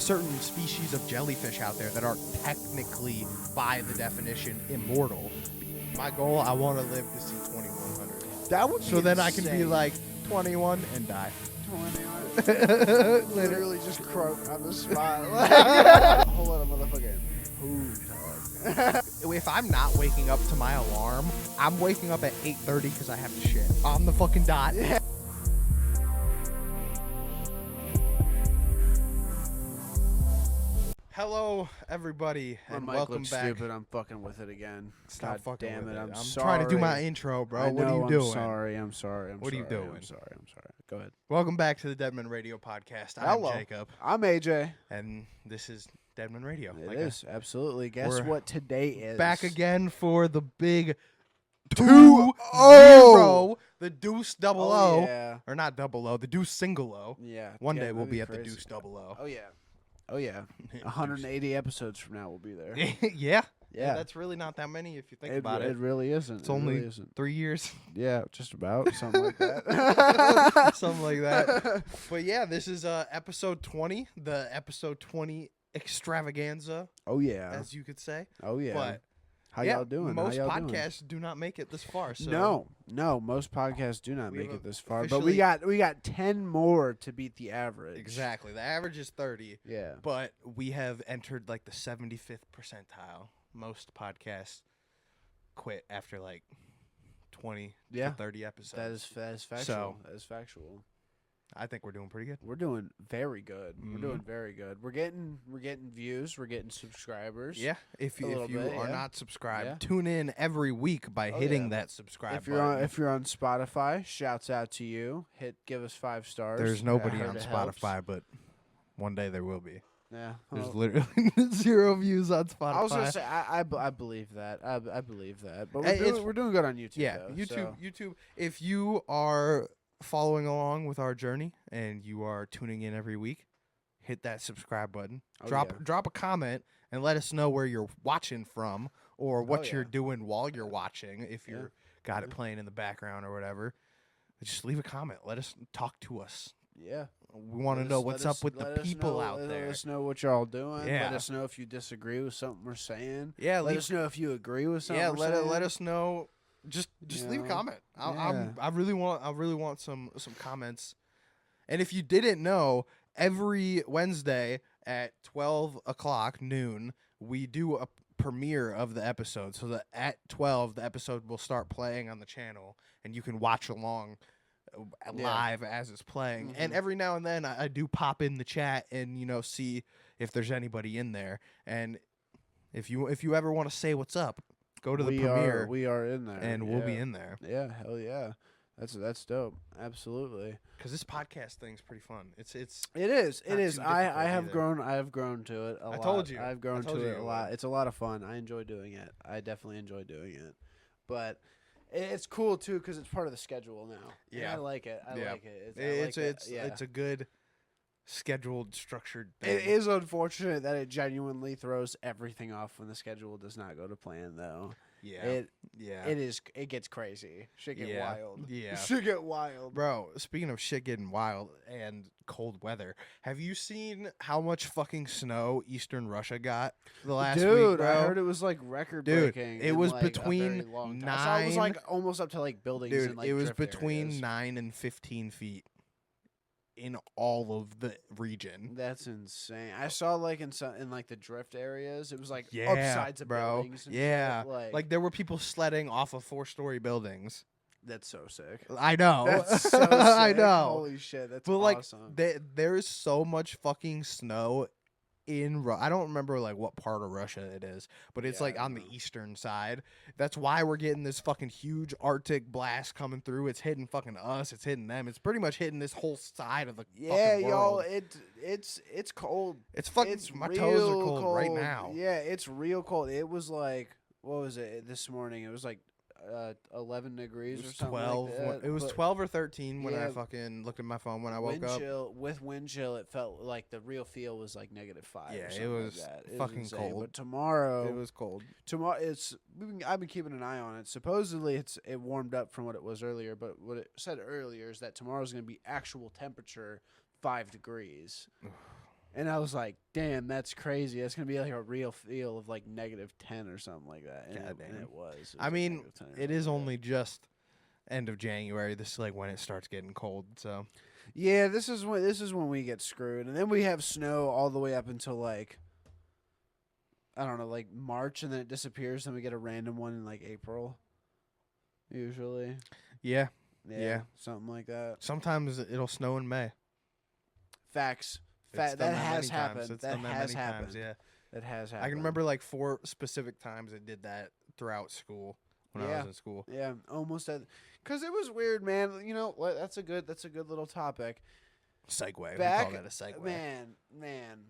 certain species of jellyfish out there that are technically, by the definition, immortal. My goal, I want to live to see 2100. That would be So then I can be insane. like 21 and die. 21. Literally just croak on the spot. Hold on, motherfucker. If I'm not waking up to my alarm, I'm waking up at 8:30 because I have to shit on the fucking dot. Yeah. Hello, everybody, My and mic welcome looks back. stupid. I'm fucking with it again. Stop God fucking damn with it. it. I'm I'm sorry. trying to do my intro, bro. I What are know, you doing? I'm sorry. I'm sorry. What are you doing? I'm sorry. Go ahead. Welcome back to the DeadMen Radio podcast. Hello. I'm Jacob, I'm AJ. and this is DeadMen Radio. It is, absolutely. Guess we're what today is? Back again for the big 2-0. the Deuce double Oh, O. yeah. Or not double O, the Deuce single O. Yeah. One yeah, day we'll that'd be at crazy. the Deuce double O. Oh, yeah. Oh, yeah. 180 episodes from now we'll be there. Yeah. Yeah. That's really not that many if you think about It it. really isn't. It's only really isn't. 3 years. Yeah, just about. Something like that. Something like that. But yeah, this is episode 20, the episode 20 extravaganza, Oh, yeah. as you could say. Oh, yeah. But How yeah, y'all doing? most How y'all doing? podcasts do not make it this far. So No, most podcasts do not We make have it this far. But officially- we got 10 more to beat the average. Exactly. The average is 30, Yeah. but we have entered like the 75th percentile. Most podcasts quit after like 20 Yeah. to 30 episodes. That is factual. So- that is factual. I think we're doing pretty good. We're doing very good. Mhm. We're doing very good. We're getting views. We're getting subscribers. Yeah. If A you little bit, are yeah. not subscribed, Yeah. tune in every week by Oh, hitting yeah. that subscribe If you're button. on Spotify, shouts out to you. Give us 5 stars. There's I nobody heard on it helps. Spotify, but one day there will be. Yeah. There's well, literally 0 views on Spotify. I was gonna say I believe that. I believe that. But Hey, we're doing good on YouTube. Yeah, though, YouTube. If you are following along with our journey and you are tuning in every week, hit that subscribe button. Oh, Drop a comment and let us know where you're watching from or what yeah. you're doing while you're watching. If Yeah. you're got it Yeah. playing in the background or whatever, just leave a comment. Let us talk to us. Yeah. We want to Let know us- what's let up us- with the let us people know- out let there. Let us know what y'all doing. Yeah. Let us know if you disagree with something we're saying. Yeah, Let us know if you agree with something. yeah. we're Let saying. us know. Just leave a know? comment. Yeah. I really want some comments. And if you didn't know, every Wednesday at 12 o'clock noon, we do a premiere of the episode. So that at 12, the episode will start playing on the channel, and you can watch along live as it's playing. And Mhm. every now and then, I do pop in the chat and see if there's anybody in there. And if you ever want to say what's up, go to the premiere, We are in there, and we'll be in there. Yeah, hell yeah. That's dope. Absolutely. Because this podcast thing's pretty fun. It's It is. Not It is. too I difficult have either. grown. I have grown to it a lot. told you. I've grown I told to you it you a lot. would. It's a lot of fun. I enjoy doing it. I definitely enjoy doing it. But it's cool too because it's part of the schedule now. And Yeah. I like it. I Yeah. like it. it's a good scheduled, structured thing. It is unfortunate that it genuinely throws everything off when the schedule does not go to plan, though. Yeah. It gets crazy. Shit get Yeah. wild. Yeah. Shit get wild. Bro, speaking of shit getting wild and cold weather, have you seen how much fucking snow Eastern Russia got the last week, Dude, bro? I heard it was like record Dude, breaking. it in, was like, a between very long time. I saw it was 9 like almost up to like buildings. Dude, and, like, it was drift between areas. 9 and 15 feet in all of the region. That's insane. I saw like in like the drift areas, it was like Yeah, upsides of bro. buildings. And Yeah. shit. Like there were people sledding off of 4-story buildings. That's so sick. I know. That's so sick. I know. Holy shit, that's But like awesome. there is so much fucking snow in I don't remember like what part of Russia it is, but it's Yeah, like I on don't the know. eastern side. That's why we're getting this fucking huge Arctic blast coming through. It's hitting fucking us. It's hitting them. It's pretty much hitting this whole side of the Yeah, fucking y'all, world. it's cold. It's fucking It's my toes are real cold right now. Yeah, it's real cold. It was like, what was it this morning? It was like 11 degrees It or was something 12. like that. It was but 12 or 13 when I Yeah. fucking looked at my phone when I woke wind up. chill, with wind chill, it felt like the real feel was like -5. Yeah, or it something was like that. It fucking insane. cold. But tomorrow, It was cold. I've been keeping an eye on it. Supposedly, it warmed up from what it was earlier. But what it said earlier is that tomorrow's going to be actual temperature 5 degrees. And I was like, damn, that's crazy. That's going to be like a real feel of like -10 or something like that. And, and it was. It was I like mean, -10 or it is something like only just end of January. This is like when it starts getting cold. So that. Yeah, this is when we get screwed. And then we have snow all the way up until like, I don't know, like March, and then it disappears. Then we get a random one in like April, usually. yeah, Yeah. Something like that. sometimes it'll snow in May. Facts. It's done That many has times. happened. It's That done has many happened. times. Yeah, That has happened. I can remember like 4 specific times it did that throughout school when I was in school. Yeah, almost at, because it was weird, man. You know what? That's a good little topic. Segue. Back, we call that a segue. Man.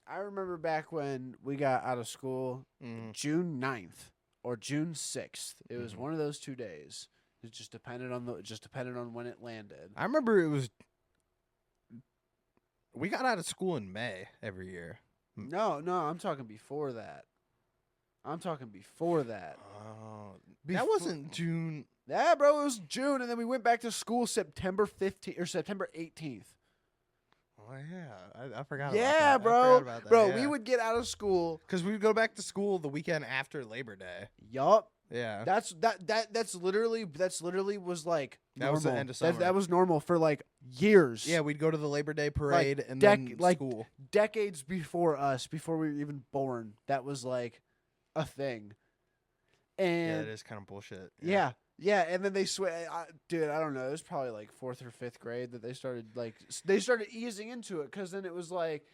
I remember back when we got out of school, Mhm. June 9th or June 6th. It was Mhm. one of those 2 days. It just depended on when it landed. I remember it was. We got out of school in May every year. No, I'm talking before that. Oh, that Befo- wasn't June. Yeah, bro, it was June, and then we went back to school September 15th or September 18th. Oh yeah, I forgot. Yeah, about that. I bro. forgot about that, Bro, yeah. we would get out of school. Because we would go back to school the weekend after Labor Day. Yup. Yeah. That's literally was like That normal. was the end of summer. That was normal for like years. Yeah, we'd go to the Labor Day parade and dec- then like- school. Decades before us, before we were even born, that was like a thing. Yeah, And that is kind of bullshit. yeah, and then they dude, I don't know. It was probably like 4th or 5th grade that they started easing into it, because then it was like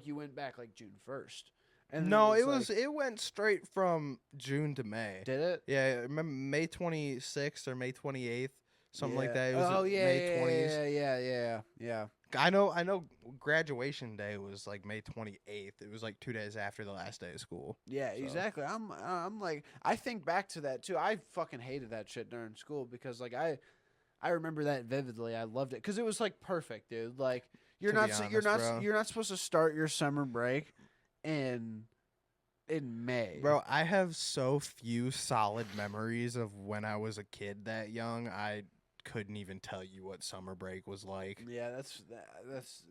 you went back like June 1st. And No, then it went straight from June to May. did it? Yeah, I remember May 26th or May 28th, something like that. It was Oh yeah, May 20s. yeah. I know graduation day was like May 28th. It was like 2 days after the last day of school. Yeah, So. exactly. I'm like, I think back to that too. I fucking hated that shit during school, because like I remember that vividly. I loved it because it was like perfect, dude. Like you're To be not honest, bro. you're not supposed to start your summer break in May. Bro, I have so few solid memories of when I was a kid that young. I couldn't even tell you what summer break was like. Yeah, that's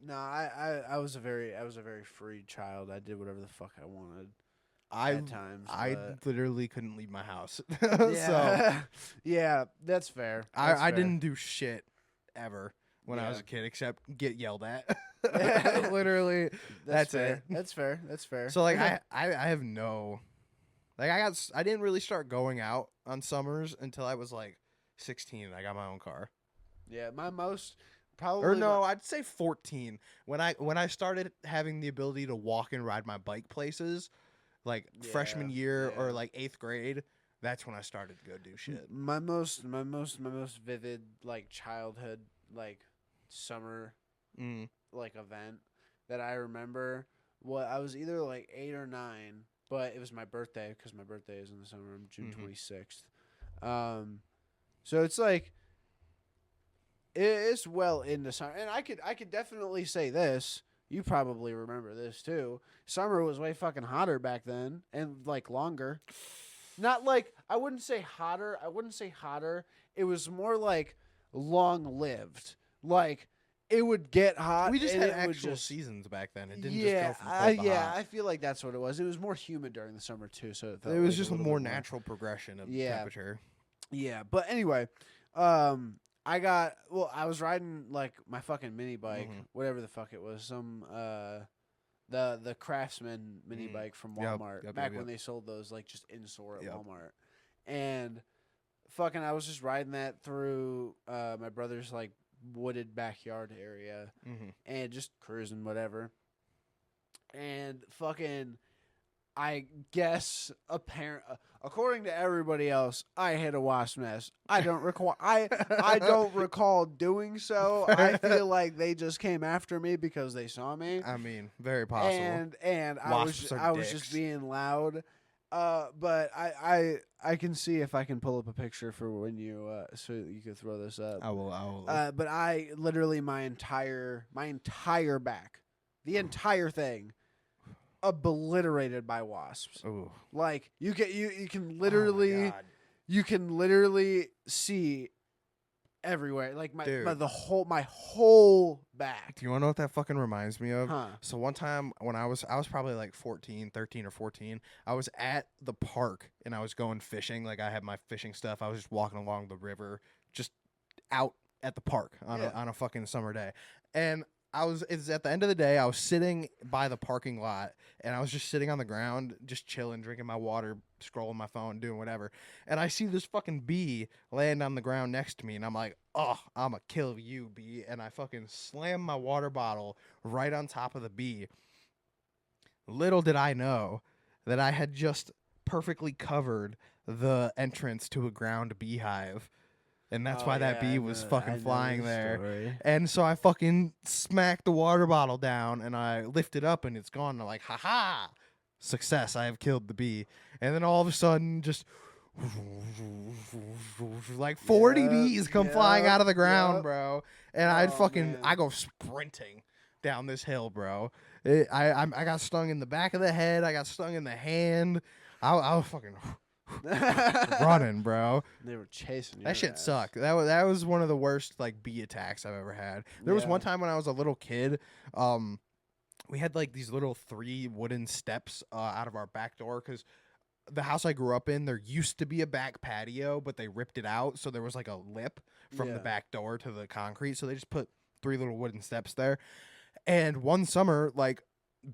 no. I was a very free child. I did whatever the fuck I wanted at times. I but- literally couldn't leave my house. yeah, So yeah, that's fair. I That's fair. didn't do shit ever when I was Yeah. a kid except get yelled at. Yeah. Literally, that's fair. it. That's fair. That's fair. So like I have no, like I didn't really start going out on summers until I was like 16 and I got my own car. yeah, my most probably Or no, I'd say 14 when I started having the ability to walk and ride my bike places, like freshman year yeah. or like 8th grade. That's when I started to go do shit. my most vivid like childhood like summer Mm. like event that I remember. What I was either like 8 or 9, but it was my birthday, because my birthday is in the summer. I'm June Mhm. 26th. So it's like it's well into summer, and I could definitely say this. You probably remember this too. Summer was way fucking hotter back then, and like longer. Not like I wouldn't say hotter. It was more like long lived. Like it would get hot. We just and had it would actual just- seasons back then. It didn't yeah, just go from cold to yeah. hot. I feel like that's what it was. It was more humid during the summer too, so it, felt It was like just a little more bit natural progression of Yeah. temperature. Yeah, but anyway, I was riding like my fucking mini bike, Mhm. whatever the fuck it was, some the Craftsman mini Mhm. bike from Yep, Walmart yep, back yep, when yep. they sold those like just in store at Yep. Walmart, and fucking I was just riding that through my brother's like wooded backyard area Mm-hmm. and just cruising whatever, and fucking. I guess according to everybody else, I hit a wasp nest. I don't recall. I don't recall doing so. I feel like they just came after me because they saw me. I mean, very possible. And Wasps are I was just dicks. being loud. But I can see if I can pull up a picture for when you so you could throw this up. I will. But I literally my entire back, the entire thing, obliterated by wasps. Ooh. Like you can Oh my literally God. you can literally see everywhere. Like Dude. my whole back. Do you want to know what that fucking reminds me of? Huh. So one time when I was probably like 13 or 14, I was at the park and I was going fishing. Like I had my fishing stuff. I was just walking along the river, just out at the park on a fucking summer day. And it's at the end of the day, I was sitting by the parking lot and I was just sitting on the ground, just chilling, drinking my water, scrolling my phone, doing whatever. And I see this fucking bee land on the ground next to me and I'm like, oh, I'm gonna kill you, bee. And I fucking slam my water bottle right on top of the bee. Little did I know that I had just perfectly covered the entrance to a ground beehive. And that's why that bee was fucking flying there. Story. And so I fucking smacked the water bottle down and I lift it up and it's gone. And I'm like, haha, success. I have killed the bee. And then all of a sudden, just like 40 bees come flying out of the ground, bro. And I go sprinting down this hill, bro. I got stung in the back of the head. I got stung in the hand. I was fucking running, bro. They were chasing you. That shit sucked. That was one of the worst like bee attacks I've ever had. There was one time when I was a little kid. We had like these little 3 wooden steps out of our back door because the house I grew up in, there used to be a back patio, but they ripped it out, so there was like a lip from the back door to the concrete. So they just put 3 little wooden steps there. And one summer, like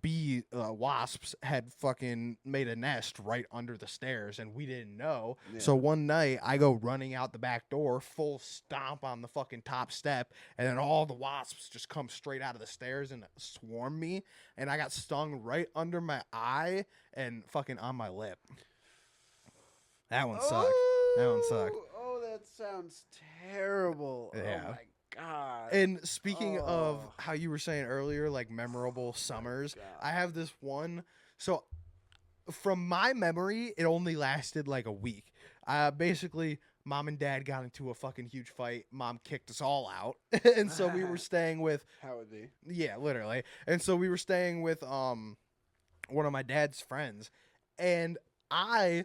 bee wasps had fucking made a nest right under the stairs and we didn't know. So one night I go running out the back door, full stomp on the fucking top step, and then all the wasps just come straight out of the stairs and swarm me, and I got stung right under my eye and fucking on my lip. That one sucked. That one sucked. Oh, that sounds terrible. Yeah. Oh my God. And speaking of how you were saying earlier, like memorable summers, I have this one. So from my memory, it only lasted like a week. Basically, mom and dad got into a fucking huge fight. Mom kicked us all out. And so we were staying with... How would be? Yeah, literally. And so we were staying with one of my dad's friends. And I,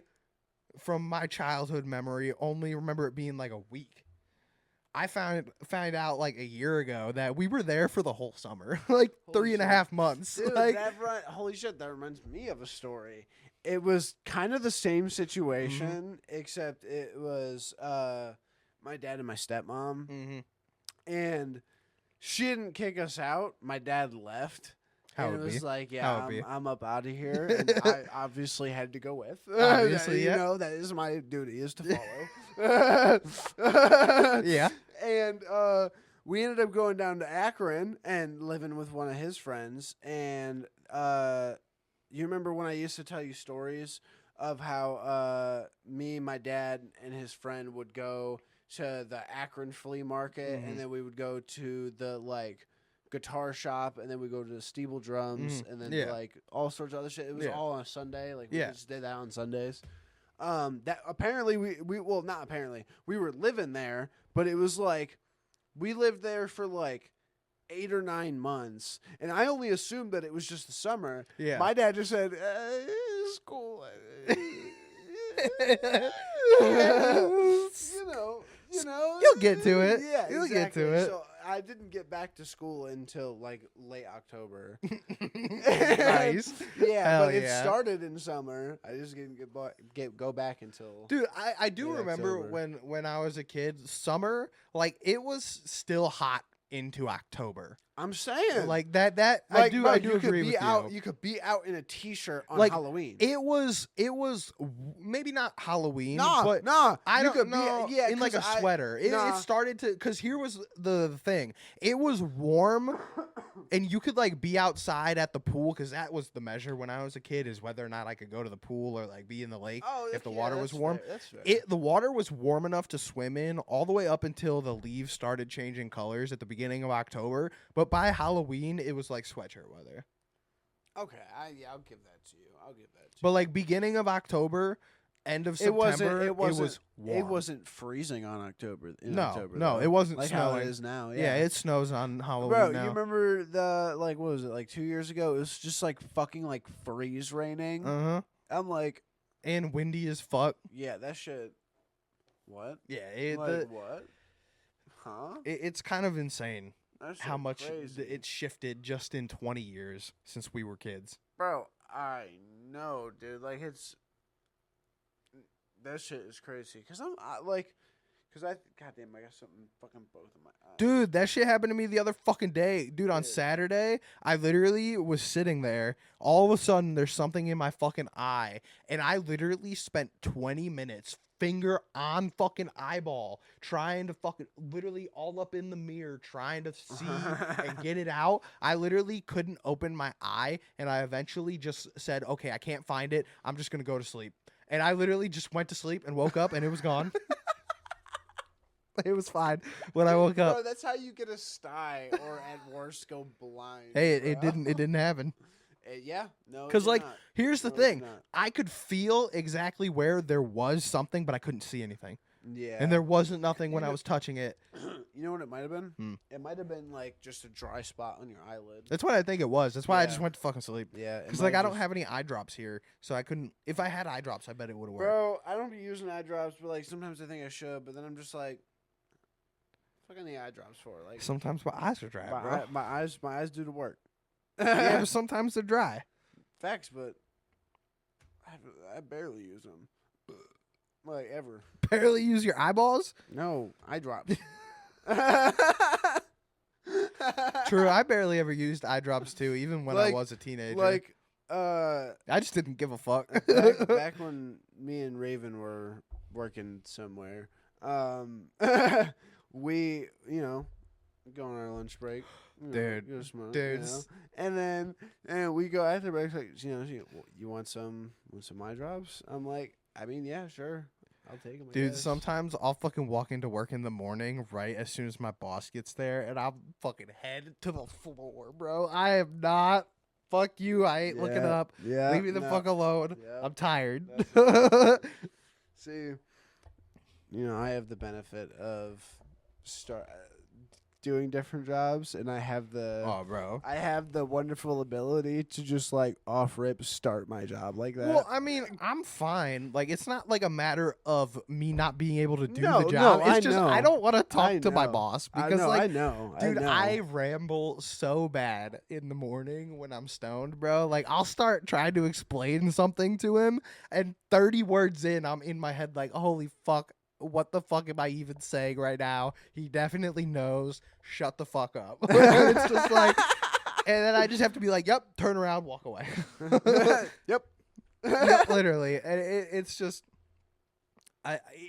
from my childhood memory, only remember it being like a week. I found out like a year ago that we were there for the whole summer, like Holy 3.5 months. Dude, like, holy shit, that reminds me of a story. It was kind of the same situation, except it was my dad and my stepmom, and she didn't kick us out. My dad left. How and it was be? like, How yeah, it be? I'm up out of here. And I obviously had to go with. Obviously, you yeah. know, that is my duty, is to follow. Yeah. And we ended up going down to Akron and living with one of his friends. And you remember when I used to tell you stories of how me, my dad, and his friend would go to the Akron flea market, and then we would go to the like guitar shop, and then we go to the Steeple drums, and then like all sorts of other shit. It was all on a Sunday. Like we just did that on Sundays. That apparently we well, not apparently, we were living there, but it was like we lived there for like 8 or 9 months, and I only assumed that it was just the summer. Yeah. My dad just said, "It's cool." you know, You'll get to it. Yeah, You'll exactly. get to it. So I didn't get back to school until like late October. Nice. Yeah, Hell but it yeah. started in summer. I just didn't go back until. Dude, I do late remember October. when I was a kid, summer, like it was still hot into October. I'm saying, Like that like, I bro, do you could agree be with out. you. You could be out in a t-shirt on Like, Halloween. It was maybe not Halloween, Nah, but nah. I you don't could know. Be, yeah, in like a 'cause I- sweater. It nah. started to, because here was the thing. It was warm, and you could like be outside at the pool, because that was the measure when I was a kid, is whether or not I could go to the pool or like be in the lake if the water was that's warm. fair, that's fair. The water was warm enough to swim in all the way up until the leaves started changing colors at the beginning of October. But by Halloween, it was like sweatshirt weather. Okay, I'll give that to you. I'll give that to But like beginning of October, end of you. September, It wasn't. was warm. It wasn't freezing on October. No, though. it wasn't like how snowing. it is now. Yeah, it snows on Halloween Bro, now. you remember the like what was it like 2 years ago? It was just like fucking like freeze raining. Uh-huh. I'm like, And windy as fuck. yeah, that shit. What? Yeah, Like what? Huh? It's kind of insane That's how much crazy. it's shifted just in 20 years since we were kids. Bro, I know, dude. Like, that shit is crazy. Because goddamn, I got something fucking both of my eyes. Dude, that shit happened to me the other fucking day. Dude, on Dude. Saturday, I literally was sitting there. All of a sudden, there's something in my fucking eye. And I literally spent 20 minutes, finger on fucking eyeball, trying to fucking, literally all up in the mirror, trying to see and get it out. I literally couldn't open my eye. And I eventually just said, okay, I can't find it. I'm just going to go to sleep. And I literally just went to sleep and woke up and it was gone. It was fine when I woke up. Bro, that's how you get a sty or at worst go blind. Hey, it bro. didn't happen. Yeah, no. Because, it did like, not. here's the No, it did thing. not. I could feel exactly where there was something, but I couldn't see anything. Yeah. And there wasn't nothing when I was touching it. You know what it might have been? Hmm. It might have been, like, just a dry spot on your eyelid. That's what I think it was. That's why I Yeah. just went to fucking sleep. Yeah. Because, like, I don't have any eye drops here, so I couldn't. If I had eye drops, I bet it would have worked. Bro, I don't be using eye drops, but, like, sometimes I think I should, but then I'm just like, fuck any eye drops for? Like, Sometimes my eyes are dry, bro. my eyes do the work. Yeah, but sometimes they're dry. Facts, but I barely use them. Like, ever. Barely use your eyeballs? No, eye drops. True, I barely ever used eye drops, too, even when I Like- was a teenager. Like, I just didn't give a fuck. back when me and Raven were working somewhere, we, go on our lunch break. Dude, go smoke, dudes. And we go after break. Like, you want some eye drops? I'm like, I mean, yeah, sure, I'll take them. Dude, sometimes I'll fucking walk into work in the morning right as soon as my boss gets there, and I'll fucking head to the floor, bro. I am not. Fuck you. I ain't looking up. Yeah, Leave me the fuck alone. Yeah. I'm tired. See, I have the benefit of doing different jobs, and I have Oh, bro. the wonderful ability to just like off rip start my job like that. Well, I mean, I'm fine. Like, it's not like a matter of me not being able to do No, the job. no, It's I just know. I don't want to I talk to my know. boss I because, know, like, I know, dude, know. I ramble so bad in the morning when I'm stoned, bro. Like, I'll start trying to explain something to him, and 30 words in, I'm in my head like, holy fuck, what the fuck am I even saying right now? He definitely knows. Shut the fuck up. It's just like, and then I just have to be like, yep, turn around, walk away. Yep. Yep, literally. And it's just,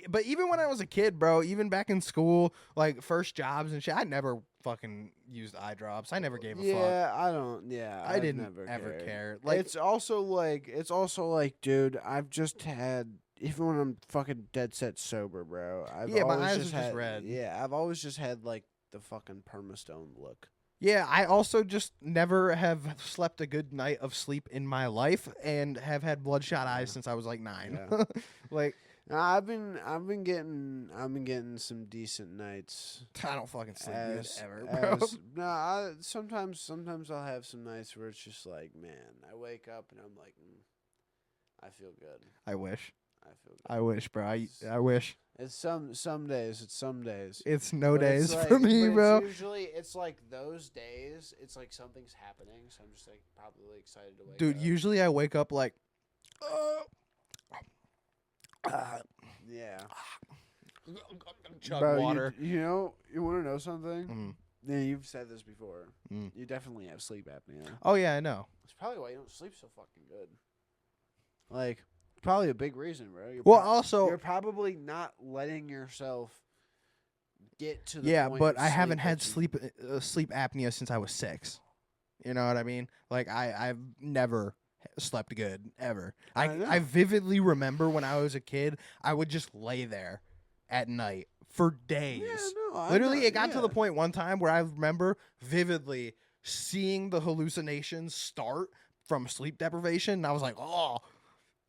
but even when I was a kid, bro, even back in school, like first jobs and shit, I never fucking used eye drops. I never gave a fuck. Yeah, I don't. Yeah, I I've didn't never ever cared. care. Like, It's also like, dude, I've just had. Even when I'm fucking dead set sober, bro. Yeah, my always eyes just are just had, red. Yeah, I've always just had like the fucking permastone look. yeah, I also just never have slept a good night of sleep in my life and have had bloodshot eyes since I was like 9. Yeah. Like, Nah, I've been getting some decent nights. I don't fucking sleep good ever, bro. Sometimes I'll have some nights where it's just like, man, I wake up and I'm like, I feel good. I wish. I feel good. I wish, bro. I wish. It's some days. It's some days. It's no But days it's like- for me, but bro. It's usually, it's like those days. It's like something's happening, so I'm just like probably excited to wake Dude, up. usually I wake up like, Yeah. chug Bro, water. You want to know something? Mm. Yeah, you've said this before. Mm. You definitely have sleep apnea. Oh yeah, I know. It's probably why you don't sleep so fucking good. Like, probably a big reason, bro. You're Well, you're also, probably not letting yourself get to the yeah, point but of I haven't had that you- sleep apnea since I was 6. You know what I mean? Like I've never slept good ever. I know. I vividly remember when I was a kid, I would just lay there at night for days. Yeah, no, I Literally, know, it got to the yeah. point one time where I remember vividly seeing the hallucinations start from sleep deprivation, and I was like, "Oh,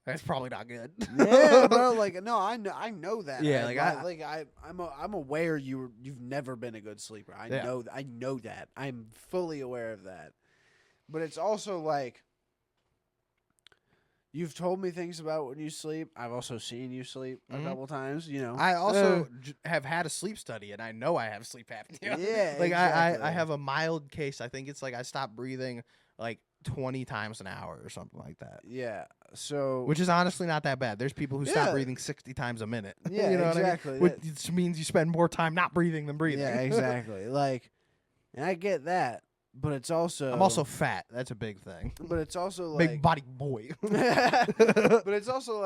that's probably not good." Yeah, bro. Like, no, I know that. Yeah, I'm aware you've never been a good sleeper. I Yeah. know that. I'm fully aware of that. But it's also like, You've told me things about when you sleep. I've also seen you sleep a Mhm. couple times. You know. I also have had a sleep study, and I know I have sleep apnea. Yeah, like exactly. I have a mild case. I think it's like I stop breathing like 20 times an hour or something like that. Yeah. So. Which is honestly not that bad. There's people who stop Yeah. breathing 60 times a minute. Yeah, you know exactly. what I mean? Which means you spend more time not breathing than breathing. Yeah, exactly. Like, and I get that, but it's also. I'm also fat. That's a big thing. But it's also like. Big body boy. But it's also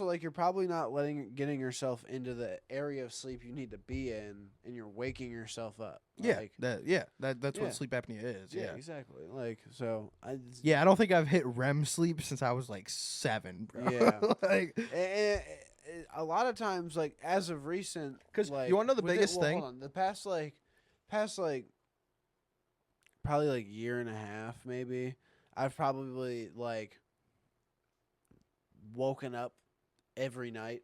like you're probably not getting yourself into the area of sleep you need to be in, and you're waking yourself up. Like, that's Yeah. what sleep apnea is. Yeah. exactly. Like, so Yeah, I don't think I've hit REM sleep since I was like 7, bro. Yeah. like, a lot of times, like as of recent, 'Cause like, you wanna know the within- biggest well, thing? Hold on. The past probably like year and a half, maybe. I've probably like woken up every night,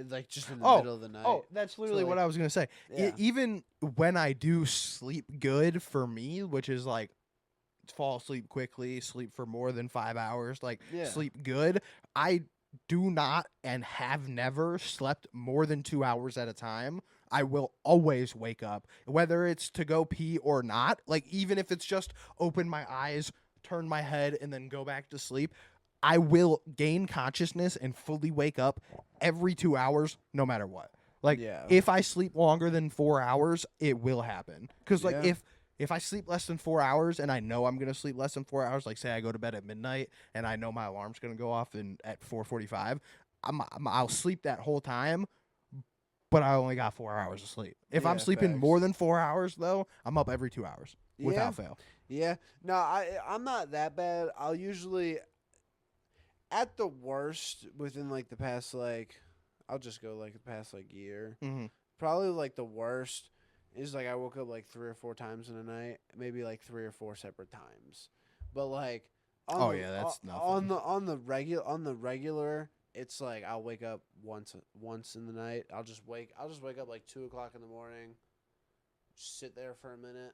like just in the middle of the night. Oh, that's literally what like- I was gonna say. Yeah. Even when I do sleep good for me, which is like fall asleep quickly, sleep for more than 5 hours, like Yeah. sleep good, I do not and have never slept more than 2 hours at a time. I will always wake up, whether it's to go pee or not. Like, even if it's just open my eyes, turn my head, and then go back to sleep, I will gain consciousness and fully wake up every 2 hours, no matter what. Like, Yeah. if I sleep longer than 4 hours, it will happen. Because, like, Yeah. if I sleep less than 4 hours and I know I'm gonna sleep less than 4 hours, like say I go to bed at midnight and I know my alarm's gonna go off at 4:45, I'll sleep that whole time, but I only got 4 hours of sleep. If I'm Yeah, sleeping facts. more than 4 hours though, I'm up every 2 hours without fail. Yeah. No, I'm not that bad. I'll usually, at the worst, within like the past I'll just go like the past year. Mm-hmm. Probably like the worst is like I woke up like 3 or 4 times in a night, maybe like 3 or 4 separate times. But like, that's nothing. on the regular, it's like I'll wake up once in the night. I'll just wake up like 2 o'clock in the morning, sit there for a minute,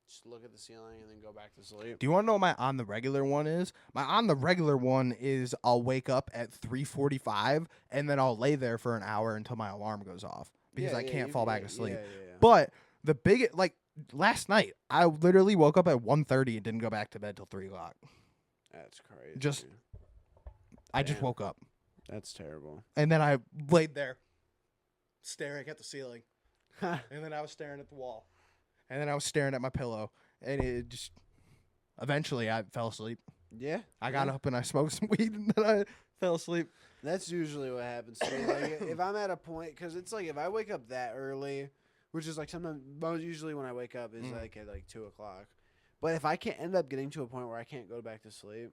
just look at the ceiling, and then go back to sleep. Do you want to know what my on the regular one is? My on the regular one is I'll wake up at 3:45 and then I'll lay there for an hour until my alarm goes off because I can't fall back asleep. Yeah. But the big, like last night, I literally woke up at 1:30 and didn't go back to bed till 3 o'clock. That's crazy. I just Damn. woke up That's terrible. and then I laid there staring at the ceiling, and then I was staring at the wall, and then I was staring at my pillow, and it just eventually I fell asleep. Yeah. I got up and I smoked some weed, and then I fell asleep. That's usually what happens to me. Like, if I'm at a point, because it's like if I wake up that early, which is like sometimes, usually when I wake up is like at like 2 o'clock. But if I can't end up getting to a point where I can't go back to sleep,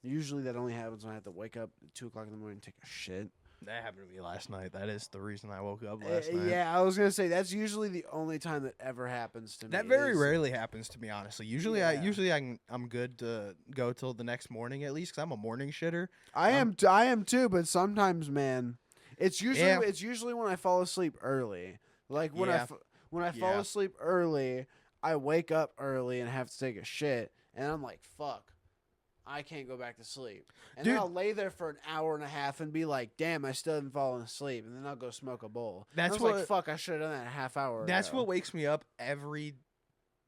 usually that only happens when I have to wake up at 2 o'clock in the morning and take a shit. That happened to me last night. That is the reason I woke up last night. Yeah, I was gonna say that's usually the only time that ever happens to me. That very rarely happens to me, honestly. Usually, Yeah. I'm good to go till the next morning at least, because I'm a morning shitter. I am too, but sometimes, man, it's usually when I fall asleep early. Like when Yeah. when I fall asleep early, I wake up early and have to take a shit, and I'm like, fuck, I can't go back to sleep. And Dude. then I'll lay there for an hour and a half and be like, damn, I still haven't fallen asleep, and then I'll go smoke a bowl. That's I was what- like, fuck, I should have done that a half hour That's ago. what wakes me up every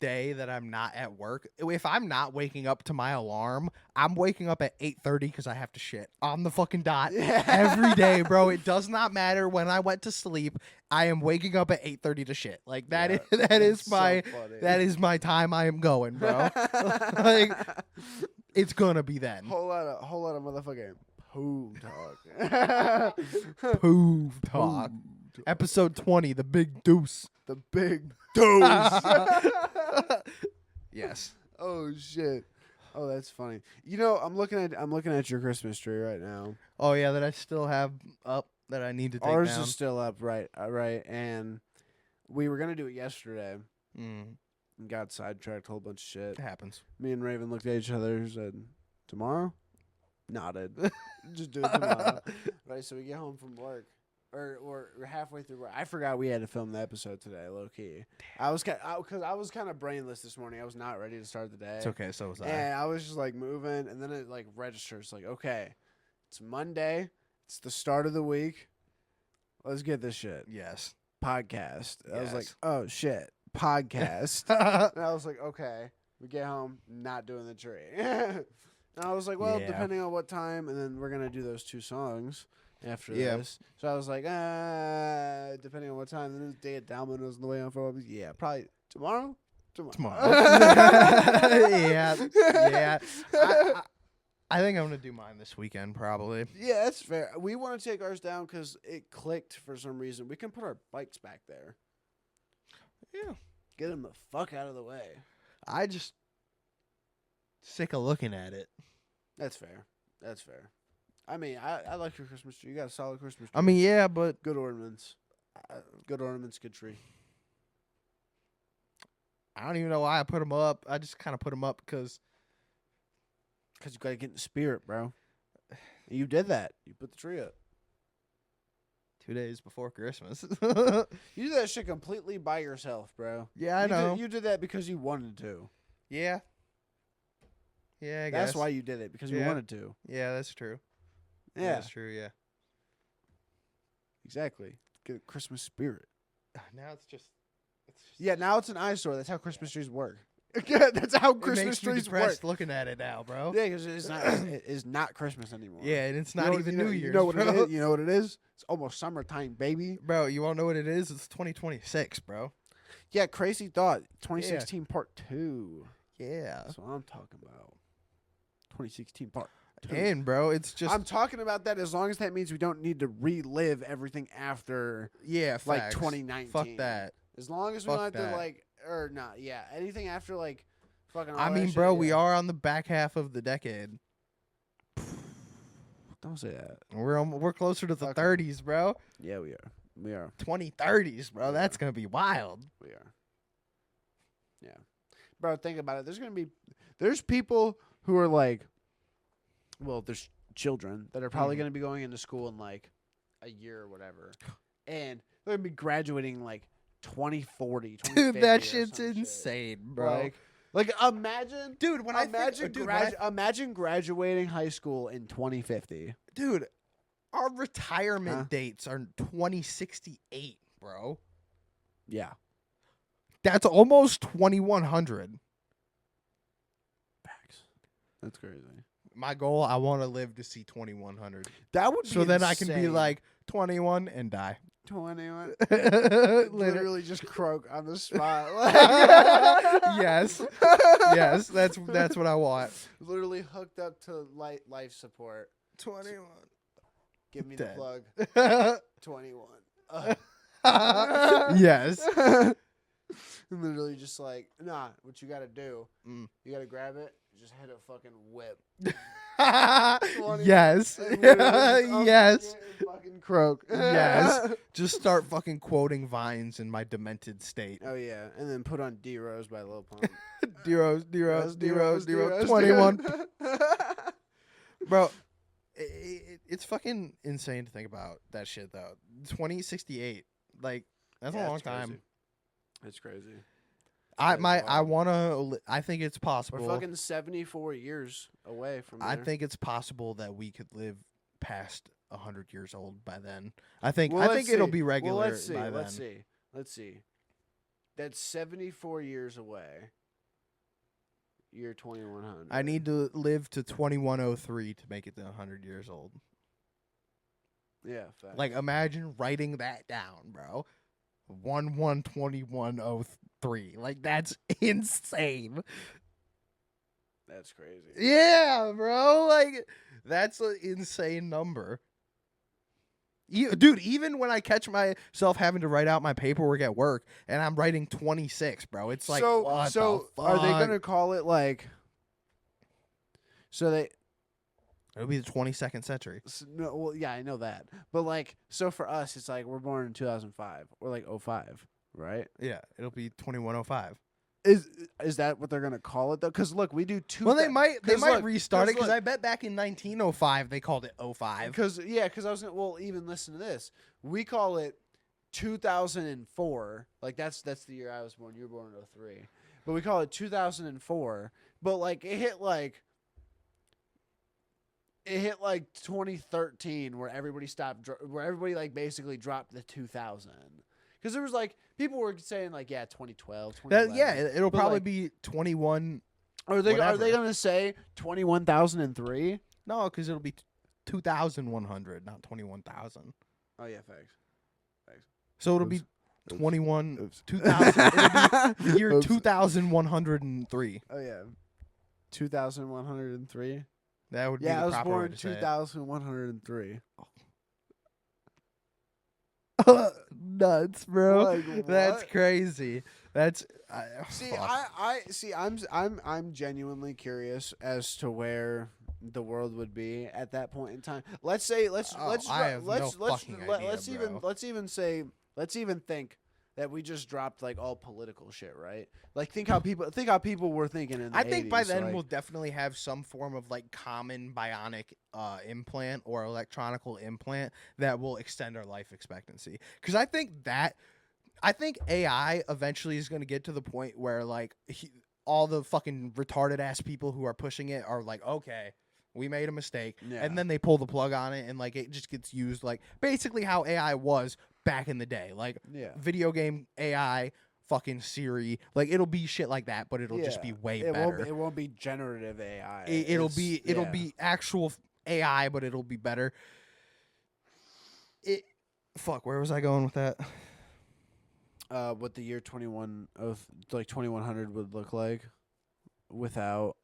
day that I'm not at work. If I'm not waking up to my alarm, I'm waking up at 8:30 because I have to shit on the fucking dot every day, bro. It does not matter when I went to sleep. I am waking up at 8:30 to shit. Like that Yeah, is that's so my funny. that is my time I am going, bro. Like it's gonna be then. whole lot of motherfucking poo talk. Poof talk. Episode 20, the big deuce. The big dose. Yes. Oh shit. Oh, that's funny. You know, I'm looking at your Christmas tree right now. Oh yeah, that I still have up that I need to take Ours down. is still up, right? And we were gonna do it yesterday. Mm, And got sidetracked, a whole bunch of shit. it happens. Me and Raven looked at each other and said, "Tomorrow?" Nodded. Just do it tomorrow. Right, so we get home from work. Or we're halfway through work. I forgot we had to film the episode today, low key. I was kind of brainless this morning. I was not ready to start the day. It's okay, so was I. And I was just like moving, and then it like registers like, okay, It's Monday. It's the start of the week. Let's get this shit. Yes. Podcast. I was like, Yes. oh shit, podcast. And I was like, okay. We get home, not doing the tree. And I was like, well, Yeah. depending on what time, and then we're gonna do those 2 songs after Yeah. this. So I was like, depending on what time. Then this day at Dalman was on the way on for. Yeah, probably tomorrow. Tomorrow. Yeah. Yeah. I think I'm gonna do mine this weekend, probably. Yeah, that's fair. We want to take ours down because it clicked for some reason. We can put our bikes back there. Yeah. Get them the fuck out of the way. I just sick of looking at it. That's fair. That's fair. I mean, I like your Christmas tree. You got a solid Christmas tree. I mean, yeah, but Good ornaments. Good ornaments, good tree. I don't even know why I put them up. I just kind of put them up because Because you got to get in the spirit, bro. You did that. You put the tree up. 2 days before Christmas. You did that shit completely by yourself, bro. Yeah, I know. You did that because you wanted to. Yeah. Yeah, I That's guess. why you did it, because you Yeah. wanted to. Yeah, that's true. Yeah, That's true, yeah. exactly. Get a Christmas spirit. Now it's just Yeah, now it's an eyesore. That's how Christmas trees work. That's how it Christmas makes me trees depressed work. looking at it now, bro. Yeah, because it is not Christmas anymore. Yeah, and it's not You know- even you know- New Year's, You know what bro. it is? You know what it is? It's almost summertime, baby. Bro, you want to know what it is? It's 2026, bro. Yeah, crazy thought. 2016 part 2. Yeah. That's what I'm talking about. 2016 part 2. And, bro, it's just... I'm talking about that as long as that means we don't need to relive everything after yeah, like facts. 2019. Fuck that. As long as we Fuck don't have that. to like, or not, yeah, anything after like fucking. All I that mean, shit, bro, yeah. we are on the back half of the decade. Don't say that. We're closer to the Fuck 30s, bro. Yeah, we are. We are. 2030s, bro. Yeah. That's going to be wild. We are. Yeah, bro. Think about it. There's people who are like, well, there's children that are probably Mhm. going to be going into school in like a year or whatever, and they're going to be graduating like 2040. Dude, that 2050 or shit's some shit. insane, bro. Like imagine. dude, when Imagine graduating high school in 2050. dude, our retirement Huh? dates are 2068, bro. Yeah. That's almost 2100. Facts. That's crazy. My goal, I want to live to see 2100. That would be So then I can be insane. like 21 and die. 21. Literally. Literally just croak on the spot. Yes. Yes, that's what I want. Literally hooked up to life support. 21. Give me Dead. the plug. 21. Yes. Literally just like, nah, what you gotta do, Mm. you gotta grab it, just hit a fucking whip. Yes. And literally just Yes. and fucking croak. Yes. Just start fucking quoting vines in my demented state. Oh yeah, and then put on D Rose by Lil Pump. D-Rose, D-Rose, D-Rose, D-Rose, 21. Bro, it's fucking insane to think about that shit, though. 2068. Like, that's a long time. It's crazy. I think it's We're possible. fucking 74 years away from there. I think it's possible that we could live past 100 years old by then. I think Well, it'll let's be see. regular Well, let's see. by Let's then. see. Let's see. That's 74 years away. Year 2100. I need to live to 2103 to make it to 100 years old. Yeah, facts. Like, imagine writing that down, bro. 11/21/03. Like, that's insane. That's crazy. Yeah, bro. Like, that's an insane number. Dude, even when I catch myself having to write out my paperwork at work and I'm writing 26, bro, it's like, what the fuck? Are they gonna call it like? So they It'll be the 22nd century. no, well, yeah, I know that, but like, so for us, it's like we're born in 2005 or like 05, right? Yeah, it'll be 2105. Is that what they're gonna call it though? Because look, we do two. Well, they might look, restart it because look. I bet back in 1905 they called it 05. Because I was gonna, well, even listen to this. We call it 2004. Like that's the year I was born. You were born in 03, but we call it 2004. But like it hit like it hit like 2013 where everybody where everybody like basically dropped the 2000. Because there was like people were saying like 2012, 2011. Yeah, it'll But, probably like, be 21. Are they whatever. gonna say 21,003? No, because it'll be 2,100, not 21,000. Oh yeah, facts. So it'll Oops. be 21 Oops. 2000. It'll be the year Oops. 2103. Oh yeah, 2,103. That would be Yeah, the I was proper born way to say it. 2,103. Nuts, bro. Like, That's what? crazy. That's See, fuck. I'm genuinely curious as to where the world would be at that point in time. Let's say I have no fucking idea, bro. let's even think that we just dropped like all political shit, right? Like think how people were thinking in the I think by 80s, then like, we'll definitely have some form of like common bionic implant or electronical implant that will extend our life expectancy. Because I think AI eventually is going to get to the point where like all the fucking retarded ass people who are pushing it are like, okay, we made a mistake, Yeah. and then they pull the plug on it, and like it just gets used like basically how AI was back in the day, like yeah. video game AI, fucking Siri, like it'll be shit like that, but it'll just be way better. It won't be generative AI. It'll be actual AI, but it'll be better. Where was I going with that? What the year 2100 would look like without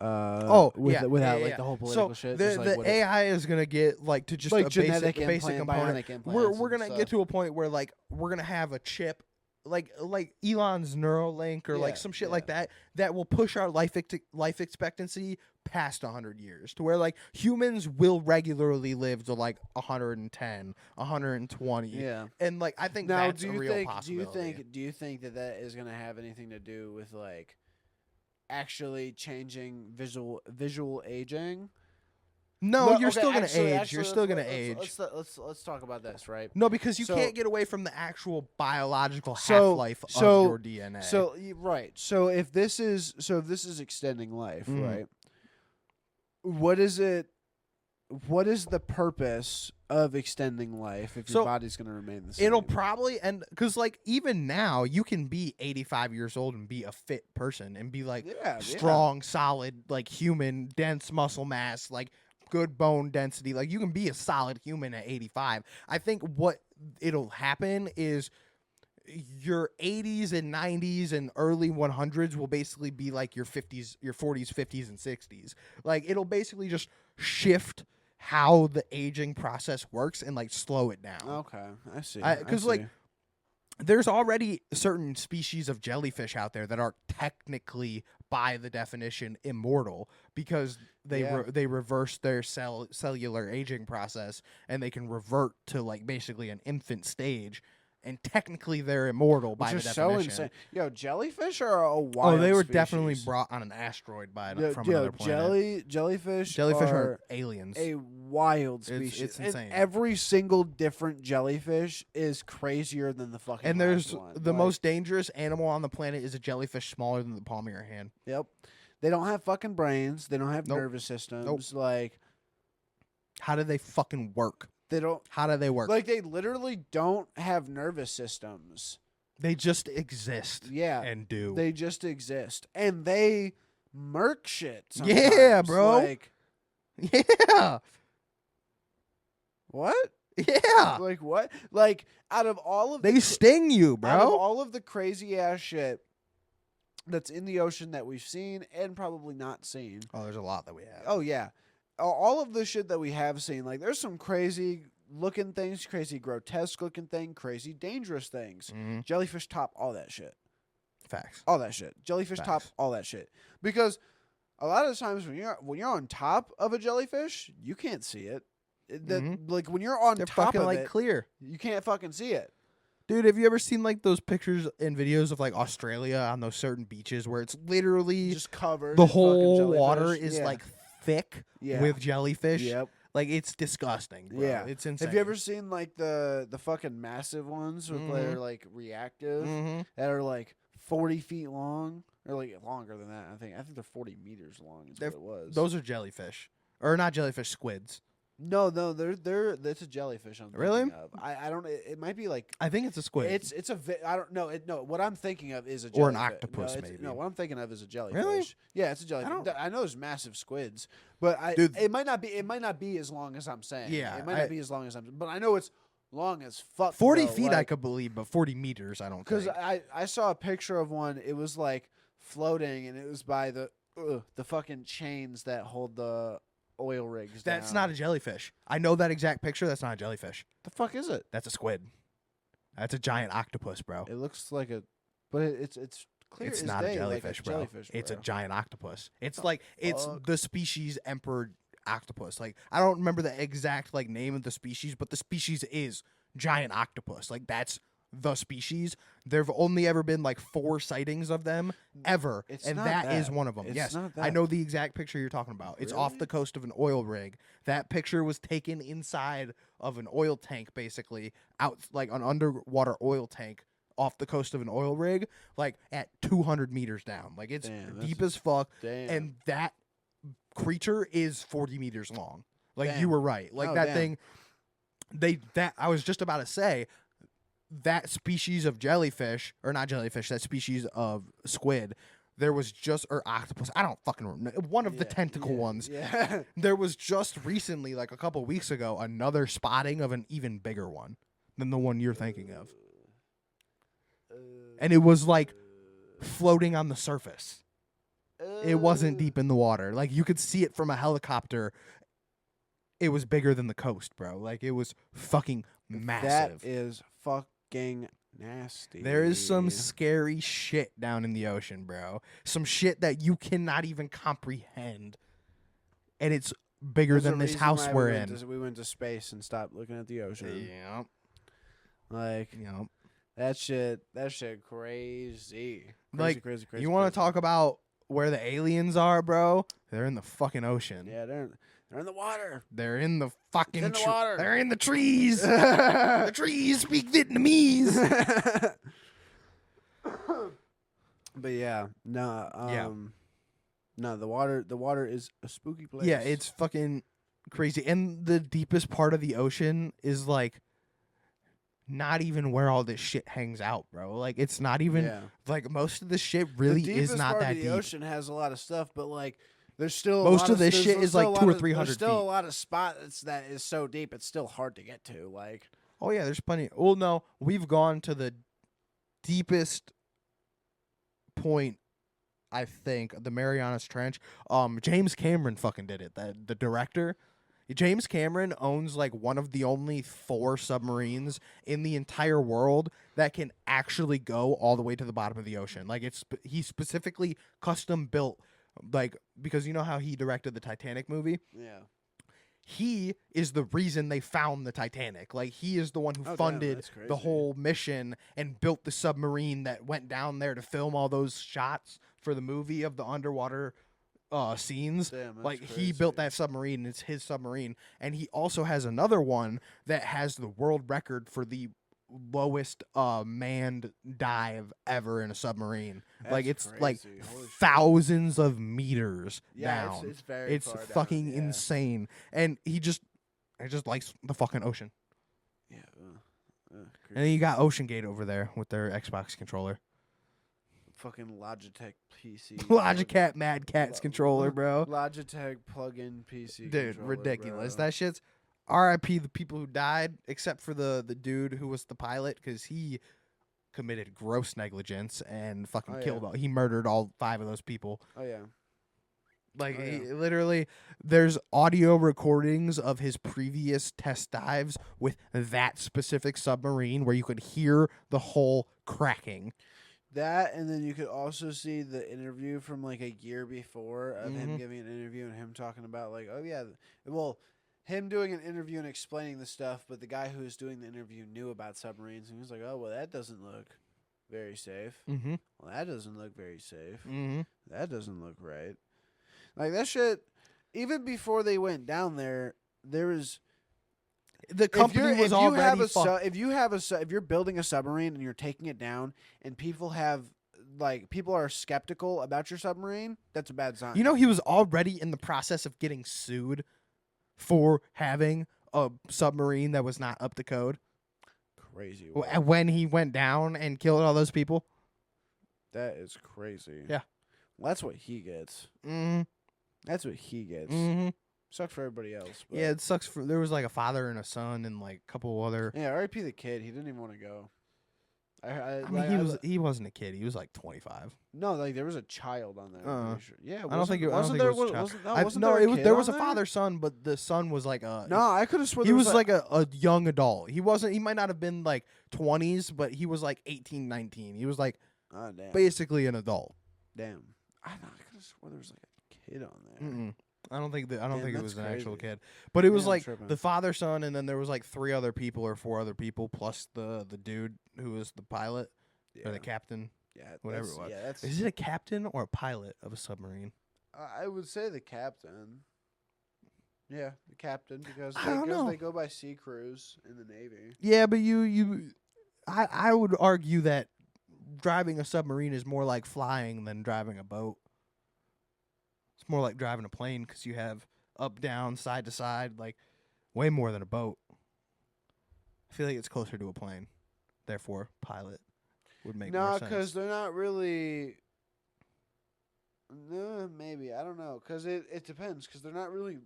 without like the whole political shit. The, just like the AI is gonna get like to just like a genetic basic component. bionic We're implants gonna and get stuff. to a point where like we're gonna have a chip like Elon's Neuralink or like Yeah, some shit yeah. like that will push our life expectancy past 100 years to where like humans will regularly live to like 110, 120. Yeah. And like I think Now, that's a real possibility. do you think that is going to have anything to do with like actually changing visual aging? No, you're okay, still gonna actually- age. actually, You're still let's- gonna age. Let's talk about this, right? No, because you So- can't get away from the actual biological So- half-life so- of your DNA. So right. So if this is extending life, Mhm. right? What is it? What is the purpose of extending life if your So, body's going to remain the same? it'll probably end because like even now you can be 85 years old and be a fit person and be like strong, solid, like human, dense muscle mass, like good bone density. Like you can be a solid human at 85. I think what it'll happen is your 80s and 90s and early 100s will basically be like your 50s, your 40s, 50s, and 60s. Like it'll basically just shift how the aging process works and like slow it down. Okay, I see. Because like there's already certain species of jellyfish out there that are technically, by the definition, immortal because they they reverse their cellular aging process and they can revert to like basically an infant stage. And technically, they're immortal by the definition. so insane. Yo, jellyfish are a wild. They were species. definitely brought on an asteroid from another planet. Jellyfish Jellyfish are aliens. a wild species. It's insane. And every single different jellyfish is crazier than the fucking. And there's last one. the most dangerous animal on the planet is a jellyfish smaller than the palm of your hand. Yep. They don't have fucking brains. They don't have Nope. nervous systems. Nope. Like How do they fucking work? they don't. How do they work? Like they literally don't have nervous systems. They just exist. Yeah. And do. They just exist, and they murk shit. Yeah, sometimes. bro. Like Yeah. what? Yeah. Like what? Like out of all of They sting you, out of bro. all of the crazy ass shit that's in the ocean that we've seen and probably not seen. Oh, there's a lot that we have. Oh yeah, all of the shit that we have seen. Like there's some crazy looking things, crazy grotesque looking thing, crazy dangerous things. Mhm. Jellyfish top all that shit. Facts. All that shit. Jellyfish top Facts. all that shit. Because a lot of the times when you're on top of a jellyfish, you can't see it. Like when you're on They're top fucking of like it, clear. you can't fucking see it. Dude, have you ever seen like those pictures and videos of like Australia on those certain beaches where it's literally Just covered. the in fucking whole water jellyfish? is Yeah. like thick Yeah. with jellyfish? Yep. Like it's disgusting, bro. Yeah. It's insane. Have you ever seen like the fucking massive ones with that are like reactive Mhm. that are like 40 feet long or like longer than that? I think they're 40 meters long. Is what it was. Those are jellyfish. Or not jellyfish, squids. No, they're that's a jellyfish. I'm Really? thinking of. I don't. It might be like. I think it's a squid. It's a. I don't know. No, what I'm thinking of is a Or an jellyfish. octopus, no, maybe. No, what I'm thinking of is a jellyfish. Really? Yeah, it's a jellyfish. I know there's massive squids, but Dude. it might not be. It might not be as long as I'm saying. Yeah, it might not be as long as I'm. But I know it's long as fuck. 40 though, feet I like, could believe, but 40 meters I don't Because think. I saw a picture of one. It was like floating, and it was by the fucking chains that hold the oil rigs. That's down. not a jellyfish. I know that exact picture. That's not a jellyfish. The fuck is it? That's a squid. That's a giant octopus, bro. It looks like a, but it's clear. It's as not day, a jellyfish, like a bro. jellyfish, It's a bro. giant octopus. It's The like it's fuck? the species emperor octopus. Like I don't remember the exact like name of the species, but the species is giant octopus. Like that's the species. There've only ever been like 4 sightings of them ever, It's and not that is that. one of them. It's Yes, not I that. know the exact picture you're talking about. It's off Really? the coast of an oil rig. That picture was taken inside of an oil tank, basically out like an underwater oil tank off the coast of an oil rig, like at 200 meters down. Like it's Damn, deep as fuck, Damn. and that creature is 40 meters long. Like you Damn. were right. Like Oh, that damn. thing. That I was just about to say that species of jellyfish, or not jellyfish, that species of squid, there was just, or octopus, I don't fucking remember, one of the tentacle ones. Yeah. There was just recently, like a couple weeks ago, another spotting of an even bigger one than the one you're thinking of. And it was like floating on the surface. It wasn't deep in the water. Like you could see it from a helicopter. It was bigger than the coast, bro. Like it was fucking massive. That is fucking nasty. There is some scary shit down in the ocean, bro. Some shit that you cannot even comprehend. And it's bigger There's a than this reason house why we're we in. went to- we went to space and stopped looking at the ocean. Yeah. Like Yeah. that shit crazy. Like, Crazy. You want to talk about where the aliens are, bro? They're in the fucking ocean. Yeah, they're in the water. They're in the fucking It's in the water. They're in the trees. The trees speak Vietnamese. But yeah, no, no, the water is a spooky place. Yeah, it's fucking crazy. And the deepest part of the ocean is like not even where all this shit hangs out, bro. Like it's not even like most of the shit really the is deepest not part that of the deep. ocean has a lot of stuff, but like there's still Most of this there's shit is like still a 200 lot or of- 300 There's still a feet. lot of spots that is so deep it's still hard to get to. Like Oh yeah, there's plenty. Well, no, we've gone to the deepest point. I think the Marianas Trench. James Cameron fucking did it. The director, James Cameron owns like one of the only 4 submarines in the entire world that can actually go all the way to the bottom of the ocean. Like he specifically custom built, like because you know how he directed the Titanic movie. yeah, He is the reason they found the Titanic. Like he is the one who damn, funded that's crazy. the whole mission and built the submarine that went down there to film all those shots for the movie of the underwater scenes. Damn, that's like he crazy. built that submarine. It's his submarine, and he also has another one that has the world record for the lowest manned dive ever in a submarine. Like That's it's like crazy. Holy shit. thousands of meters Yeah, down. it's very It's far down, fucking yeah. insane, and he just likes the fucking ocean. Yeah, And then you got Ocean Gate over there with their Xbox controller, fucking Logitech PC, Logitech Mad Cat's controller, bro. Logitech plug-in PC, Dude, controller, ridiculous. bro. That shit's R.I.P. the people who died, except for the dude who was the pilot, because he committed gross negligence and fucking Oh, yeah. killed. He murdered all 5 of those people. Oh yeah, Like Oh, yeah. he- literally, there's audio recordings of his previous test dives with that specific submarine where you could hear the hull cracking. that, and then you could also see the interview from like a year before of him Mhm. giving an interview and him talking about like, oh yeah, well, him doing an interview and explaining the stuff, but the guy who was doing the interview knew about submarines and he was like, oh well, that doesn't look very safe. Mm-hmm. Well, that doesn't look very safe. Mm-hmm. That doesn't look right. Like that shit. Even before they went down there, there was. The company was already fucked. If you're building a submarine and you're taking it down, and people have like people are skeptical about your submarine, that's a bad sign. You know, he was already in the process of getting sued for having a submarine that was not up to code crazy. when he went down and killed all those people. That is crazy. Yeah. Well, that's what he gets. Mm-hmm. That's what he gets. Mm-hmm. Sucks for everybody else. But Yeah, it sucks. There was like a father and a son and like a couple other. yeah, R.I.P. the kid. He didn't even want to go. I mean, he wasn't a kid. He was like 25. No, like there was a child on there. I'm pretty sure. Yeah, I don't think it was a child. There was a father son, but the son was like a. No, I could have sworn he was like a young adult. He wasn't. He might not have been like 20s, but he was like 18, 19. He was like basically an adult. Damn. I could have sworn there was like a kid on there. Mm-mm. I don't think it was an actual crazy. kid, but it was I'm like tripping. the father, son, and then there was like 3 other people or 4 other people plus the dude who was the pilot or the captain. Yeah, whatever it was. Yeah, that's. Is it a captain or a pilot of a submarine? I would say the captain. Yeah, the captain because they go by sea crews in the Navy. Yeah, but I would argue that driving a submarine is more like flying than driving a boat. It's more like driving a plane because you have up, down, side to side, like way more than a boat. I feel like it's closer to a plane. Therefore, pilot would make more sense. No, because they're not really. No, maybe I don't know. Because it depends. Because they're not really,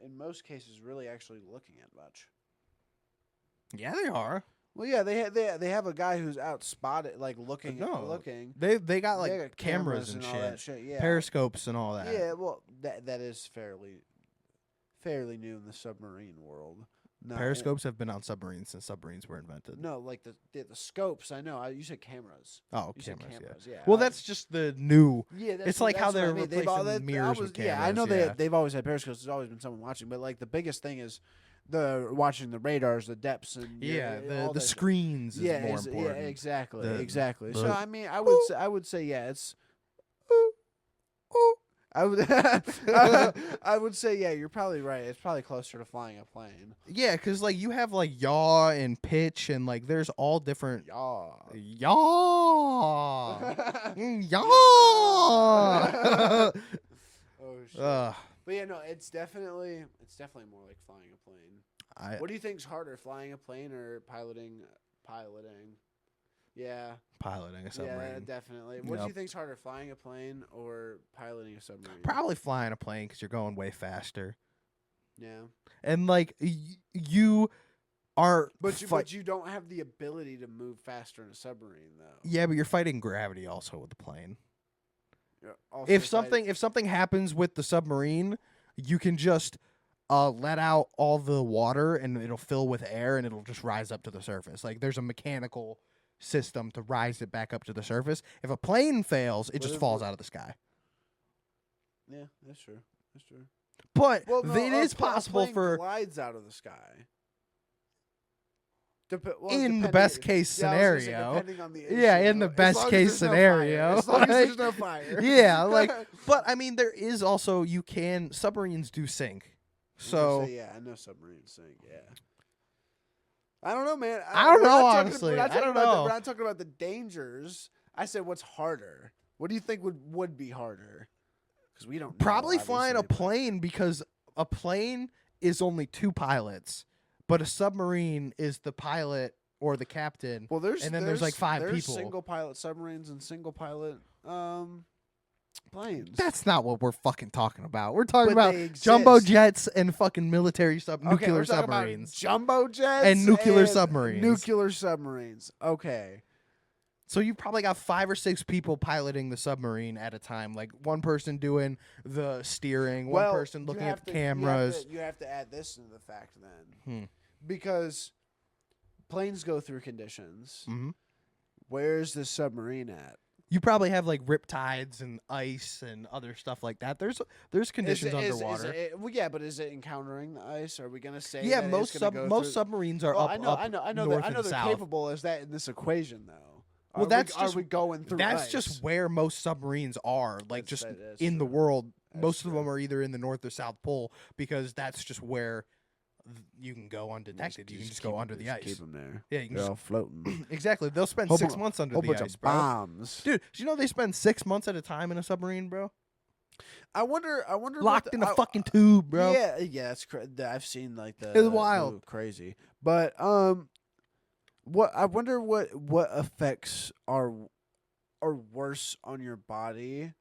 in most cases, really actually looking at much. Yeah, they are. Well, yeah, they have a guy who's out spotted, like looking. Looking. They got like They got cameras and all shit, that shit. Yeah, periscopes and all that. Yeah, well, that is fairly new in the submarine world. Periscopes have been on submarines since submarines were invented. No, like the scopes. I know. You said cameras. Oh, You cameras. said cameras. Yeah. Well, that's just the new. Yeah, it's like how they're replacing mirrors with cameras. Yeah, I know they've always had periscopes. There's always been someone watching, but like the biggest thing is the watching the radars, the depths, and the screens is more important. Yeah, exactly. So the- I mean, I would say yeah, it's. I would I would say yeah, you're probably right. It's probably closer to flying a plane. Yeah, because like you have like yaw and pitch and like there's all different Yaw. yaw. Oh shit. But yeah, no, it's definitely more like flying a plane. What do you think's harder, flying a plane or piloting? Yeah. Piloting a submarine. Yeah, definitely. What do you think's harder, flying a plane or piloting a submarine? Probably flying a plane because you're going way faster. Yeah. And like you are, but you don't have the ability to move faster in a submarine, though. Yeah, but you're fighting gravity also with the plane. Also If something happens with the submarine, you can just let out all the water and it'll fill with air and it'll just rise up to the surface. Like there's a mechanical system to rise it back up to the surface. If a plane fails, it just falls out of the sky. Yeah, that's true. But it is possible for glides out of the sky. In the best case scenario. Depending on the issue, in the best case scenario. As long as there's no fire. Yeah, like, but I mean, there is also submarines do sink. So yeah, I know submarines sink. Yeah. I don't know, man. I don't know, honestly. I don't know. We're not talking about the dangers. I said, what's harder? What do you think would be harder? Because we don't know, probably flying a plane because a plane is only 2 pilots, but a submarine is the pilot or the captain. Well, there's like 5 there's people. Single pilot submarines and single pilot planes. That's not what we're fucking talking about. We're talking about exist. jumbo jets and fucking military nuclear we're talking about submarines. Jumbo jets and nuclear submarines. Nuclear submarines. Okay. So you've probably got 5 or 6 people piloting the submarine at a time. Like one person doing the steering, one person looking at the cameras. You have to add this into the fact then. Because planes go through conditions. Mm-hmm. Where's the submarine at? You probably have like riptides and ice and other stuff like that. There's conditions underwater. But is it encountering the ice? Are we gonna say? Yeah, most submarines are up. I know they're capable as that in this equation though. Are we going through? That's ice? just where most submarines are. Like in the world, most of them are either in the North or South Pole because that's just where you can go undetected. You can just keep go under the ice. Keep them there. Yeah, you can They're just all floating. exactly. They'll spend Whole 6 bu- months under Whole the bunch ice, of bro. bombs. Dude, do you know they spend 6 months at a time in a submarine, bro? I wonder. Locked in a fucking tube, bro. Yeah, that's I've seen like the. It's wild. Crazy. But what I wonder what effects are worse on your body,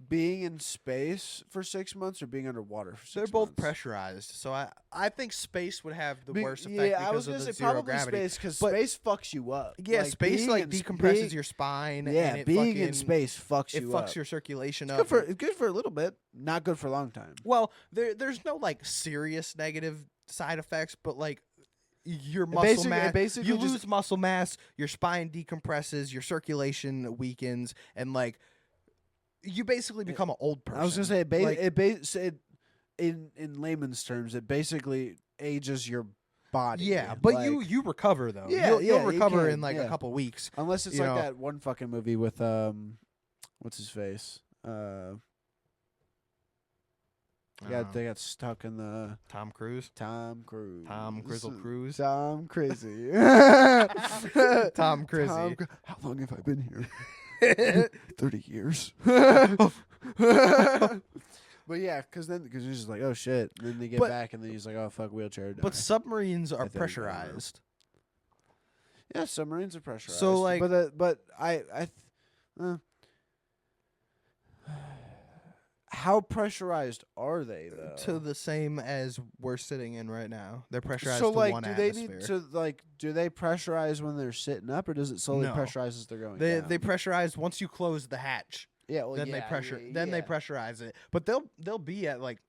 being in space for 6 months or being underwater for 6 months? They're both pressurized, so I think space would have the worst effect Yeah, because I was of gonna the say zero probably gravity. space because But- space fucks you up. Yeah, space being in decompresses your spine. Yeah, and it being in fucking- space fucks it you fucks up. your circulation It's up. good for a little bit, not good for a long time. Well, there's no like serious negative side effects, but like your muscle basically- mass, it basically you just- lose muscle mass, your spine decompresses, your circulation weakens, and like you basically become an old person. I was gonna say Like, in layman's terms, it basically ages your body. yeah, but like, you recover though. Yeah, you'll yeah, you recover can, in like yeah. a couple weeks. unless it's you like know. that one fucking movie with what's his face? They got stuck in the Tom Cruise, Tom Cruise. Tom Grizzle Cruise, Tom Crazy. Tom Cruise. How long have I been here? 30 years. But yeah, because he's just like, oh shit. And then they get But- back, and then he's like, oh fuck, wheelchair. But submarines are I think, I don't know. pressurized. Yeah, submarines are pressurized. So, like- how pressurized are they though? To the same as we're sitting in right now. They're pressurized so to like, one do atmosphere. they need to like? Do they pressurize when they're sitting up, or does it slowly No. pressurize as they're going They down? they pressurize once you close the hatch. yeah, well, Then yeah, they pressure. yeah, Then they yeah. pressurize it. But they'll be at like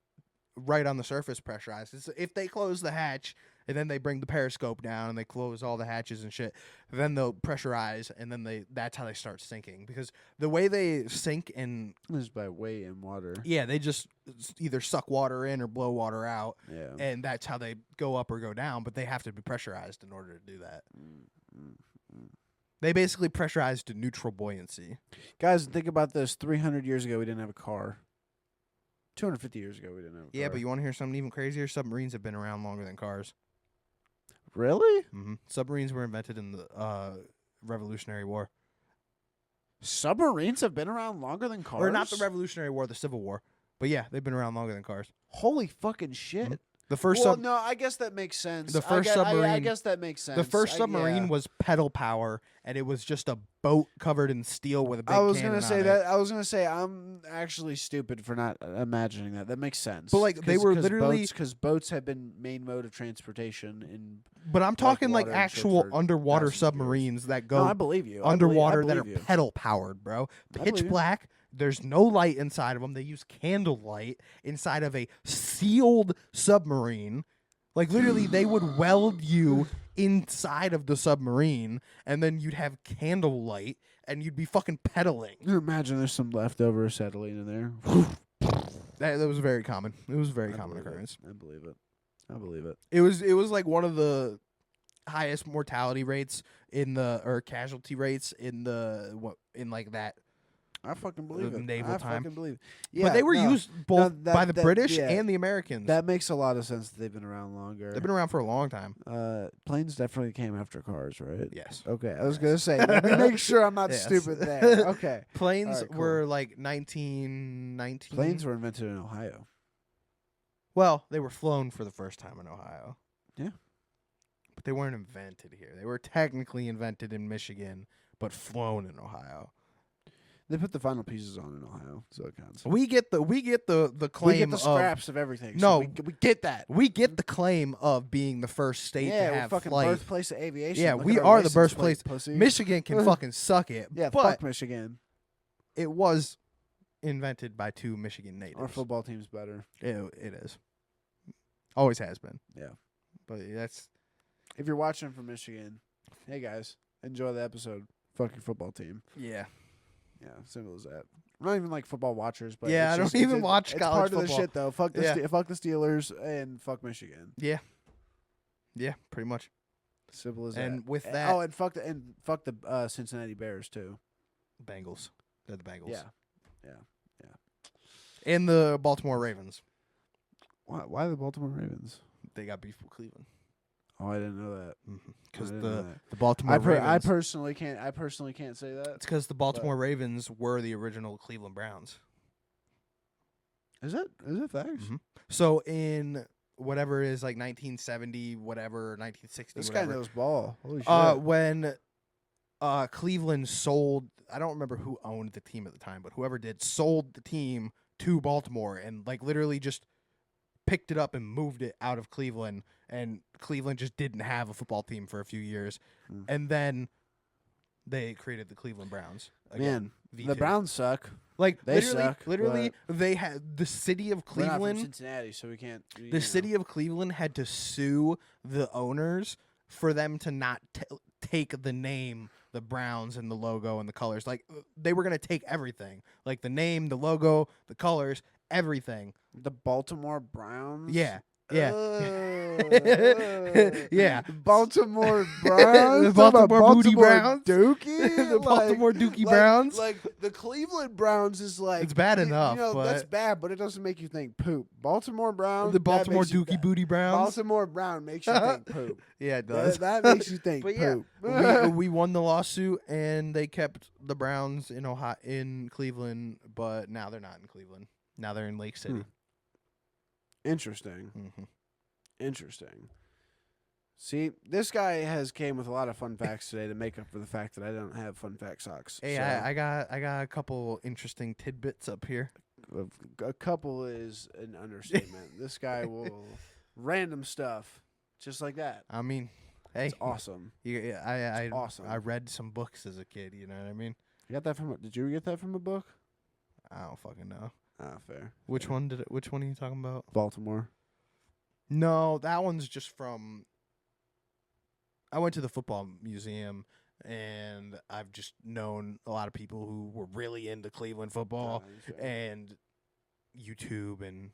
right on the surface pressurized. It's, if they close the hatch and then they bring the periscope down and they close all the hatches and shit, then they'll pressurize and then that's how they start sinking, because the way they sink and This is by weight in water. yeah, they just either suck water in or blow water out, Yeah. and that's how they go up or go down. But they have to be pressurized in order to do that. They basically pressurize to neutral buoyancy. Guys, think about this. 300 years ago, we didn't have a car. 250 years ago, we didn't have a car. Yeah, but you want to hear something even crazier? Submarines have been around longer than cars. Really? Mm-hmm. Submarines were invented in the Revolutionary War. Submarines have been around longer than cars? Or not the Revolutionary War, the Civil War. But yeah, they've been around longer than cars. Holy fucking shit. Mhm. The first Well, no, I guess that makes sense. The first I submarine- guess that makes sense. the first submarine yeah. was pedal power, and it was just a boat covered in steel with a big I was cannon gonna say on that. it. I was gonna say I'm actually stupid for not imagining that. That makes sense. But, like, they were literally- because boats have been main mode of transportation in. But I'm talking like water and shit actual for underwater thousands of years. submarines that No, go I believe you. underwater I that are believe you. pedal powered, bro. I believe Pitch you. black. There's no light inside of them. They use candlelight inside of a sealed submarine. Like literally, they would weld you inside of the submarine, and then you'd have candlelight, and you'd be fucking pedaling. You imagine there's some leftover acetylene in there. That was very common. It was a very I common believe it. occurrence. I believe it. I believe it. It was like one of the highest mortality rates or casualty rates in like that. I fucking believe The it. naval I time. fucking believe it. But they were used both that- by the that- British yeah. and the Americans. That makes a lot of sense that they've been around longer. They've been around for a long time. Planes definitely came after cars, right? Yes. Okay, I was gonna say. Let me make sure I'm not Yes. stupid there. Okay. Planes Alright, cool. were like 1919. Planes were invented in Ohio. Well, they were flown for the first time in Ohio. Yeah. But they weren't invented here. They were technically invented in Michigan, but flown in Ohio. They put the final pieces on in Ohio, so it counts. We get the claim We get the of scraps of everything. No. so we get that. we get the claim of being the first state Yeah, to we're have fucking flight. birthplace of aviation. Yeah, Look we at our are the license birthplace. plate, pussy. Michigan can fucking suck it. Yeah, but fuck Michigan. it was invented by two Michigan natives. Our football team's better. It is. Always has been. Yeah. But that's If you're watching from Michigan, hey guys, enjoy the episode. Fuck your football team. yeah. Yeah, simple as that. We're not even like football watchers, but Yeah, it's I don't just- even it's watch it's college part of the football. shit though. Fuck the Yeah. fuck the Steelers and fuck Michigan. Yeah. Yeah, pretty much. Simple as And that. with And- that- oh, and fuck the Cincinnati Bears too. Bengals. They're the Bengals. Yeah. And the Baltimore Ravens. Why the Baltimore Ravens? they got beef with Cleveland. Oh, I didn't know that. Because I didn't know that. the Baltimore Ravens. I personally can't say that. It's because the Baltimore Ravens were the original Cleveland Browns. Is it facts? So in whatever it is, like 1970, whatever, 1960, This whatever. guy knows ball. Holy shit. When Cleveland sold, I don't remember who owned the team at the time, but whoever did sold the team to Baltimore and like literally just picked it up and moved it out of Cleveland, and Cleveland just didn't have a football team for a few years, and then they created the Cleveland Browns. Again, Man, the Browns suck. Like they suck. Literally, they had the city of We're not from Cleveland. Cincinnati, so we can't. The city of Cleveland had to sue the owners for them to not take the name, the Browns, and the logo and the colors. Like they were gonna take everything, like the name, the logo, the colors, everything. The Baltimore Browns. Yeah. Yeah. Yeah. Baltimore Browns. The Baltimore Booty Browns. Dookie. The Baltimore Dookie Browns. Like the Cleveland Browns is like It's bad enough, You know, but that's bad, but it doesn't make you think poop. Baltimore Browns. The Baltimore that makes you- Dookie Booty Browns. Baltimore Brown makes you think poop. Yeah, it does. That makes you think But yeah, poop. we won the lawsuit and they kept the Browns in Cleveland, but now they're not in Cleveland. Now they're in Lake City. Interesting. Mm-hmm. Interesting. See, this guy came with a lot of fun facts today to make up for the fact that I don't have fun fact socks. Hey, So, I got a couple interesting tidbits up here. a couple is an understatement. This guy will random stuff just like that. I mean, hey, It's awesome. I awesome. I read some books as a kid. You know what I mean? You got that from? Did you get that from a book? I don't fucking know. Ah, fair. Which one did it? Which one are you talking about? Baltimore. No, that one's just from. I went to the football museum, and I've just known a lot of people who were really into Cleveland football and YouTube, and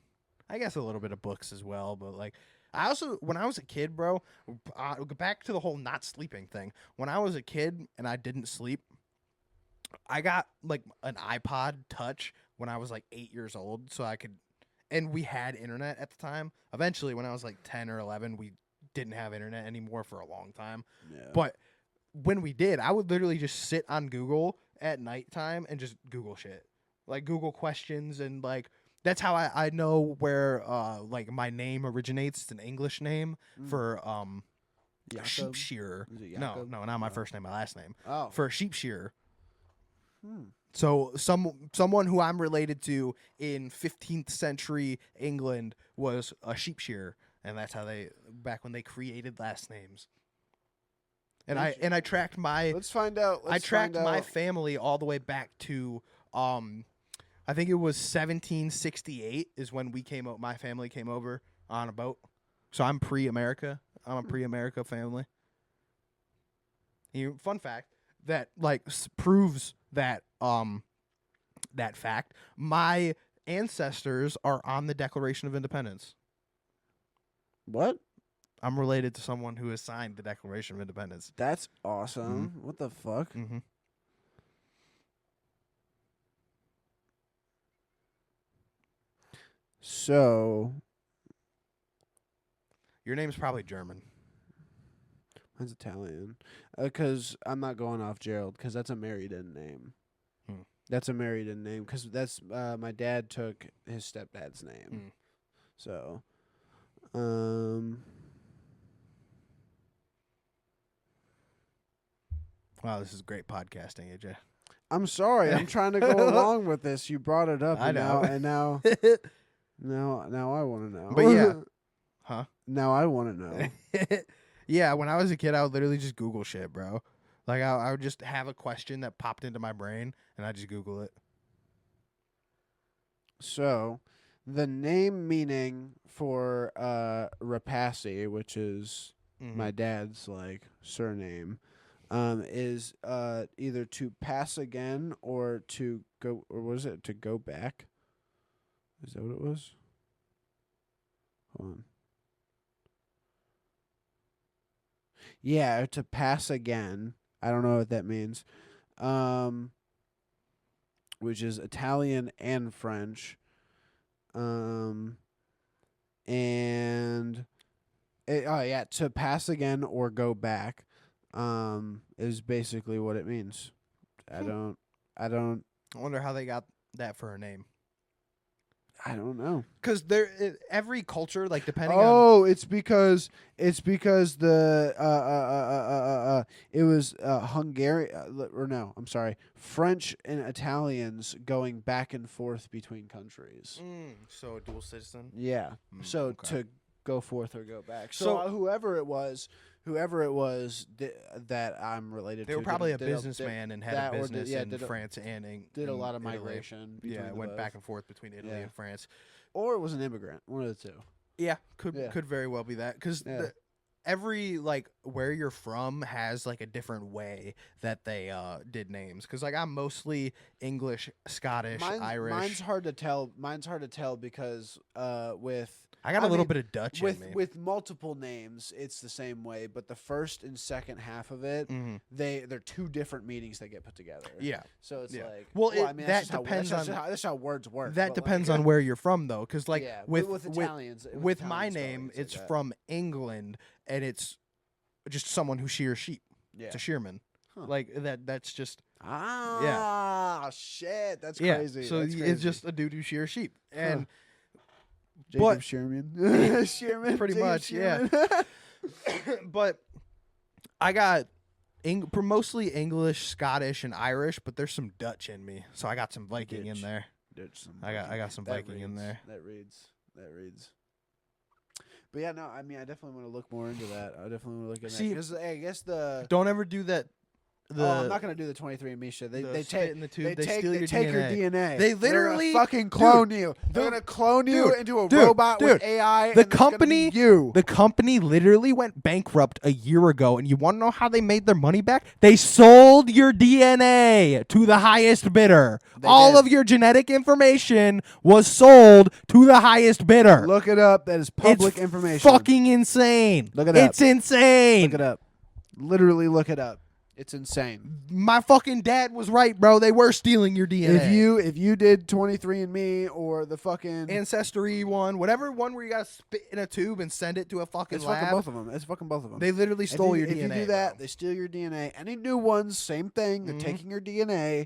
I guess a little bit of books as well. But like, I also, when I was a kid, bro, back to the whole not sleeping thing. When I was a kid and I didn't sleep, I got like an iPod Touch when I was like 8 years old, so I could, and we had internet at the time. Eventually, when I was like 10 or 11, we didn't have internet anymore for a long time. Yeah. But when we did, I would literally just sit on Google at nighttime and just Google shit, like Google questions, and like that's how I know where like my name originates. It's an English name for sheep shearer. Is it No, Jacob? not my first name, my last name. Oh. For a sheep shearer. Hmm. So someone who I'm related to in 15th century England was a sheep shearer, and that's how they back when they created last names. And I tracked my Let's find out. I tracked my family all the way back to I think it was 1768 is when my family came over on a boat. So I'm pre-America. I'm a pre-America family. Fun fact that like proves that that fact. My ancestors are on the Declaration of Independence. What? I'm related to someone who has signed the Declaration of Independence. That's awesome. What the fuck? Mm-hmm. So, Your name's probably German. mine's Italian. Because I'm not going off Gerald, because that's a married-in name. That's a married-in name, because that's my dad took his stepdad's name. So, Wow, this is great podcasting, AJ. I'm sorry. I'm trying to go along with this. You brought it up. I and know. Now I want to know. But yeah. Huh? Now I want to know. Yeah, when I was a kid, I would literally just Google shit, bro. Like, I would just have a question that popped into my brain, and I'd just Google it. So, the name meaning for Rapace, which is my dad's like surname, is either to pass again or to go, or was it to go back? Is that what it was? Hold on. Yeah, to pass again. I don't know what that means. Which is Italian and French. And To pass again or go back, is basically what it means. I don't. I wonder how they got that for a name. I don't know. Because every culture, like depending it's because the it was Hungarian or no, I'm sorry, French and Italians going back and forth between countries. So a dual citizen. Yeah. So okay. to go forth or go back. So whoever it was that I'm related they to, were probably a businessman and had a business in France and did a lot of Italy. migration. Yeah, between went both. back and forth between Italy and France. Or it was an immigrant, one of the two. Yeah, could very well be that because every like where you're from has like a different way that they did names. Because like I'm mostly English, Scottish, Irish. Mine's hard to tell because with. I got a little bit of Dutch in me. With multiple names, it's the same way, but the first and second half of it, they're two different meanings that get put together. Yeah. So it's like, that depends on that's how words work. That depends on where you're from, though, because like with Italians, with my name, it's from England, and it's just someone who shears sheep. Yeah. It's a shearman. Huh. Like that's just shit, that's yeah. crazy. So that's it's just a dude who shears sheep, and Jacob Shearman. Shearman, pretty Jacob much, Shearman. yeah. But I got mostly English, Scottish, and Irish, but there's some Dutch in me, so I got some Viking in there. I got some Viking in there. That reads. But yeah, no, I mean, I definitely want to look more into that. I definitely want to look into that. 'Cause, I guess don't ever do that. I'm not gonna do the 23andMe shit. They take in the tube. They steal your take DNA. your DNA. They literally They're gonna fucking clone you. They're gonna clone you into a dude, robot with AI. The and company, it's gonna be you. The company literally went bankrupt a year ago, and you want to know how they made their money back? They sold your DNA to the highest bidder. All of your genetic information was sold to the highest bidder. Look it up. That is public information. Fucking insane. Look it up. It's insane. Look it up. Literally look it up. It's insane. My fucking dad was right, bro. They were stealing your DNA. If you did 23andMe or the fucking Ancestry one, whatever one where you gotta spit in a tube and send it to a fucking lab. Fucking both of them. They literally stole your DNA. If you do that, they steal your DNA. Any new ones, same thing. They're taking your DNA.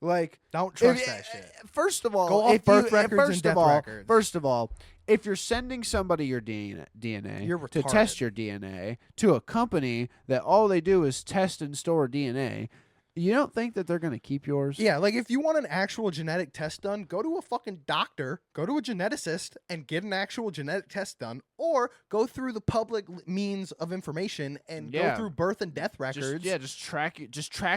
Like, don't trust that shit. First of all, go off birth records and death records. First of all, if you're sending somebody your DNA you're to test your DNA to a company that all they do is test and store DNA, you don't think that they're going to keep yours? Yeah, like if you want an actual genetic test done, go to a fucking doctor, go to a geneticist and get an actual genetic test done, or go through the public means of information and go through birth and death records. Just track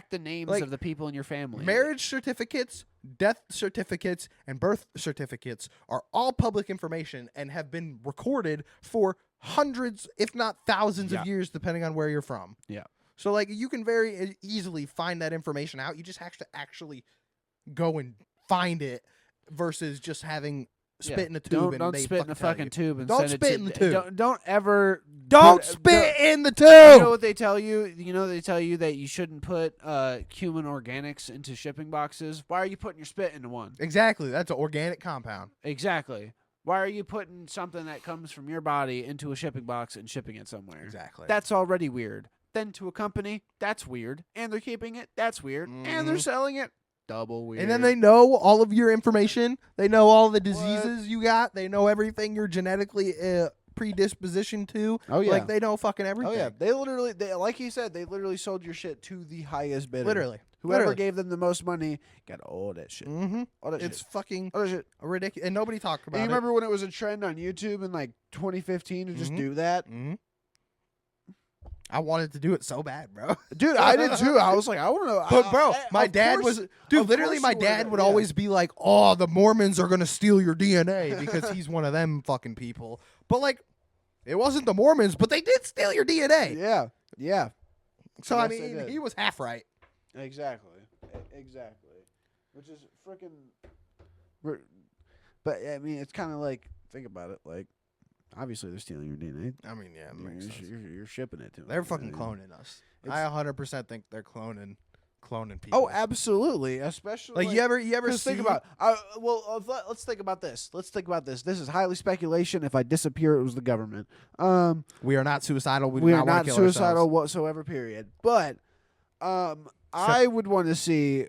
the names of the people in your family. Marriage certificates, death certificates, and birth certificates are all public information and have been recorded for hundreds, if not thousands of years, depending on where you're from. Yeah. So, like, you can very easily find that information out. You just have to actually go and find it versus just having spit in a tube. Don't spit in a fucking tube and don't send spit it in the tube. Don't ever spit in the tube. You know what they tell you? You know they tell you that you shouldn't put human organics into shipping boxes. Why are you putting your spit into one? Exactly. That's an organic compound. Exactly. Why are you putting something that comes from your body into a shipping box and shipping it somewhere? Exactly. That's already weird. Then to a company, that's weird. And they're keeping it, that's weird. And they're selling it, double weird. And then they know all of your information. They know all the diseases you got. They know everything you're genetically predispositioned to. Oh, yeah. Like, they know fucking everything. Oh, yeah. They literally, like he said, they literally sold your shit to the highest bidder. Literally. Whoever gave them the most money got all that shit. Mm-hmm. All that it's shit. fucking all that shit. ridiculous. And nobody talked about it. You remember when it was a trend on YouTube in like 2015 to just do that? Mm-hmm. I wanted to do it so bad, bro. Dude, I did too. I was like, I want to know. But, bro, my dad was... Dude, literally, my dad would always be like, oh, the Mormons are going to steal your DNA because he's one of them fucking people. But, like, it wasn't the Mormons, but they did steal your DNA. Yeah. Yeah. So, Yes, I mean, he was half right. Exactly. Which is freaking... But, I mean, it's kind of like, think about it, like, obviously they're stealing your DNA. I mean, yeah, it makes sense. You're shipping it to them. They're fucking cloning us. I 100% think they're cloning cloning people. Oh, absolutely. Especially Like you ever Just see? think about let's think about this. This is highly speculation. If I disappear, it was the government. We are not suicidal. We, We do are not want not to kill suicidal ourselves. whatsoever. Period. But I would want to see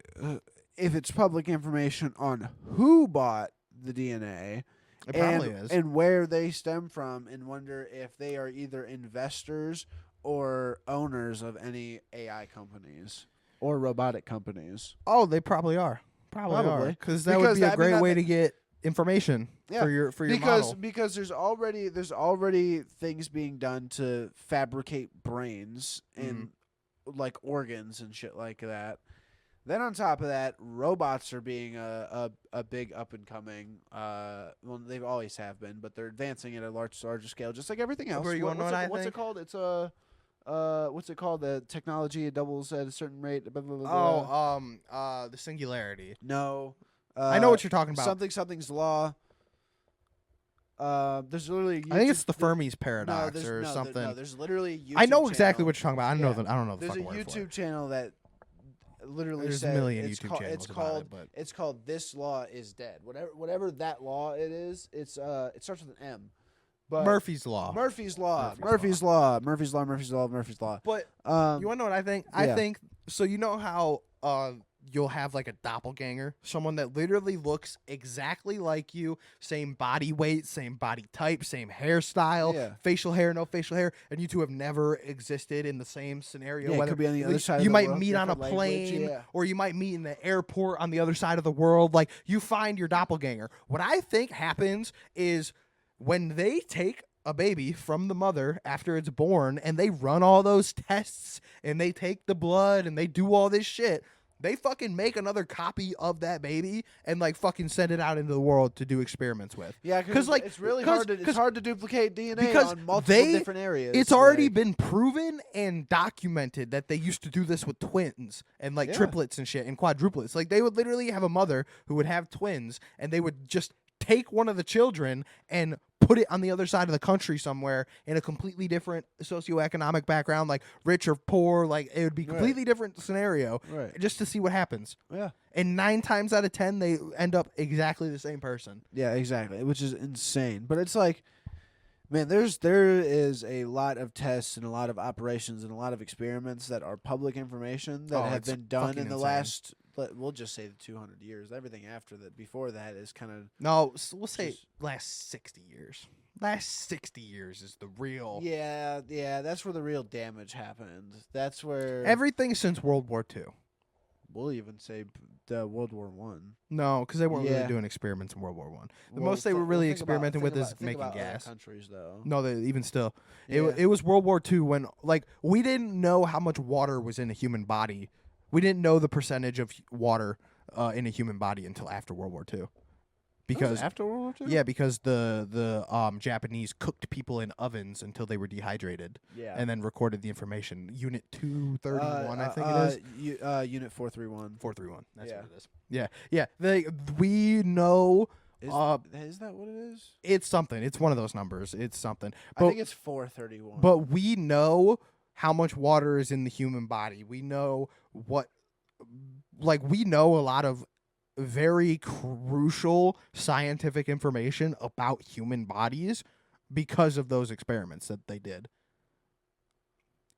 if it's public information on who bought the DNA. It probably is. And where they stem from, and wonder if they are either investors or owners of any AI companies or robotic companies. Oh, they probably are. Probably. Because that would Because be a I mean, great that way ma- to get information Yeah, for your model. because there's already things being done to fabricate brains and like organs and shit like that. Then on top of that, robots are being a big up and coming. Well, they always have been, but they're advancing at a larger scale, just like everything else. Where you wanna know what I what's it think? called? It's what's it called? The technology it doubles at a certain rate. Blah, blah, blah, blah. Oh, the singularity. No. I know what you're talking about. Something's law. There's literally. I think it's the Fermi Fermi's paradox or something. No, there's literally a YouTube I know exactly channel. what you're talking about. I don't know the There's a fucking word for YouTube it. channel that literally There's says a million it's YouTube called, channels it's about called it, but it's called This Law Is Dead. Whatever that law it is, it starts with an M. But Murphy's Law. Murphy's Law. Murphy's Murphy's Law. But Um, you want to know what I think? I yeah. think so. You know how you'll have like a doppelganger, someone that literally looks exactly like you, same body weight, same body type, same hairstyle, Yeah. facial hair, no facial hair, and you two have never existed in the same scenario. Yeah, it whether could be on the other side of you the might world, meet on a different language, plane, yeah. or you might meet in the airport on the other side of the world. Like you find your doppelganger. What I think happens is when they take a baby from the mother after it's born and they run all those tests and they take the blood and they do all this shit, they fucking make another copy of that baby and like fucking send it out into the world to do experiments with. Yeah, because like it's really 'cause- hard. It's hard to duplicate DNA because on multiple they- different areas. It's already like- been proven and documented that they used to do this with twins and like Yeah. triplets and shit and quadruplets. Like they would literally have a mother who would have twins and they would just take one of the children and put it on the other side of the country somewhere in a completely different socioeconomic background, like rich or poor. Like it would be a completely different scenario Right. just to see what happens. Yeah. And 9 times out of 10, they end up exactly the same person. Yeah, exactly. Which is insane. But it's like, man, there is a lot of tests and a lot of operations and a lot of experiments that are public information that Oh, have it's been done fucking in the insane. last. We'll just say the 200 years. Everything after that, before that, is kind of No, we'll say Just- last 60 years. Last 60 years is the real. yeah. That's where the real damage happened. That's where Everything since World War II. we'll even say the World War One. No, because they weren't Yeah. really doing experiments in World War One. The Well, most they were well, really think about- experimenting think with is about- think making about other gas. countries, though. No, even still, Yeah. it was World War II when like we didn't know how much water was in a human body. We didn't know the percentage of water in a human body until after World War II. Because after World War II. yeah, because the Japanese cooked people in ovens until they were dehydrated, Yeah. and then recorded the information. Unit 231, I think it is. Unit 431. 431. That's Yeah. what it is. Yeah. We know Is that what it is? it's something. It's one of those numbers. It's something. I But think it's 431. but we know how much water is in the human body. We know we know a lot of very crucial scientific information about human bodies because of those experiments that they did.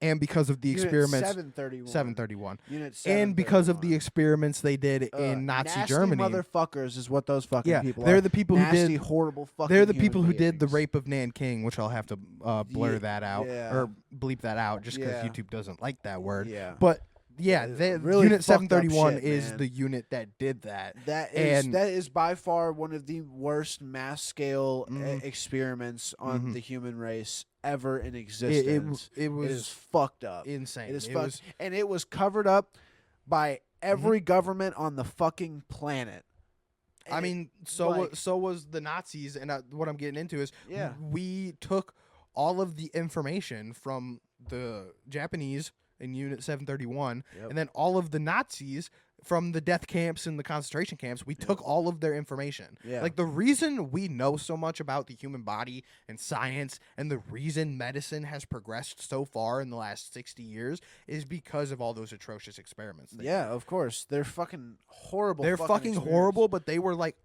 And because of the Unit experiments 731. 731. Unit And because of the 731. experiments they did in Nazi nasty Germany. motherfuckers is what those fucking Yeah, people they're are. the people nasty, who did horrible fucking they're the human people who did the beings. rape of Nanking, which I'll have to blur Yeah, that out yeah. or bleep that out just because Yeah. YouTube doesn't like that word. Yeah. But yeah, Really Unit fucked up 731 shit, is man. the unit that did that. That And- is by far one of the worst mass scale Mhm. experiments on Mhm. the human race ever in It existence. it It was is fucked up. insane. It is It fucked, was- and it was covered up by every government on the fucking planet. I And mean, like- so was the Nazis, and what I'm getting into is Yeah. we took all of the information from the Japanese in Unit 731, Yep. and then all of the Nazis from the death camps and the concentration camps. We took all of their information. Yeah. Like, the reason we know so much about the human body and science, and the reason medicine has progressed so far in the last 60 years is because of all those atrocious experiments. Yeah, of course. They're fucking horrible. They're fucking horrible, but they were like,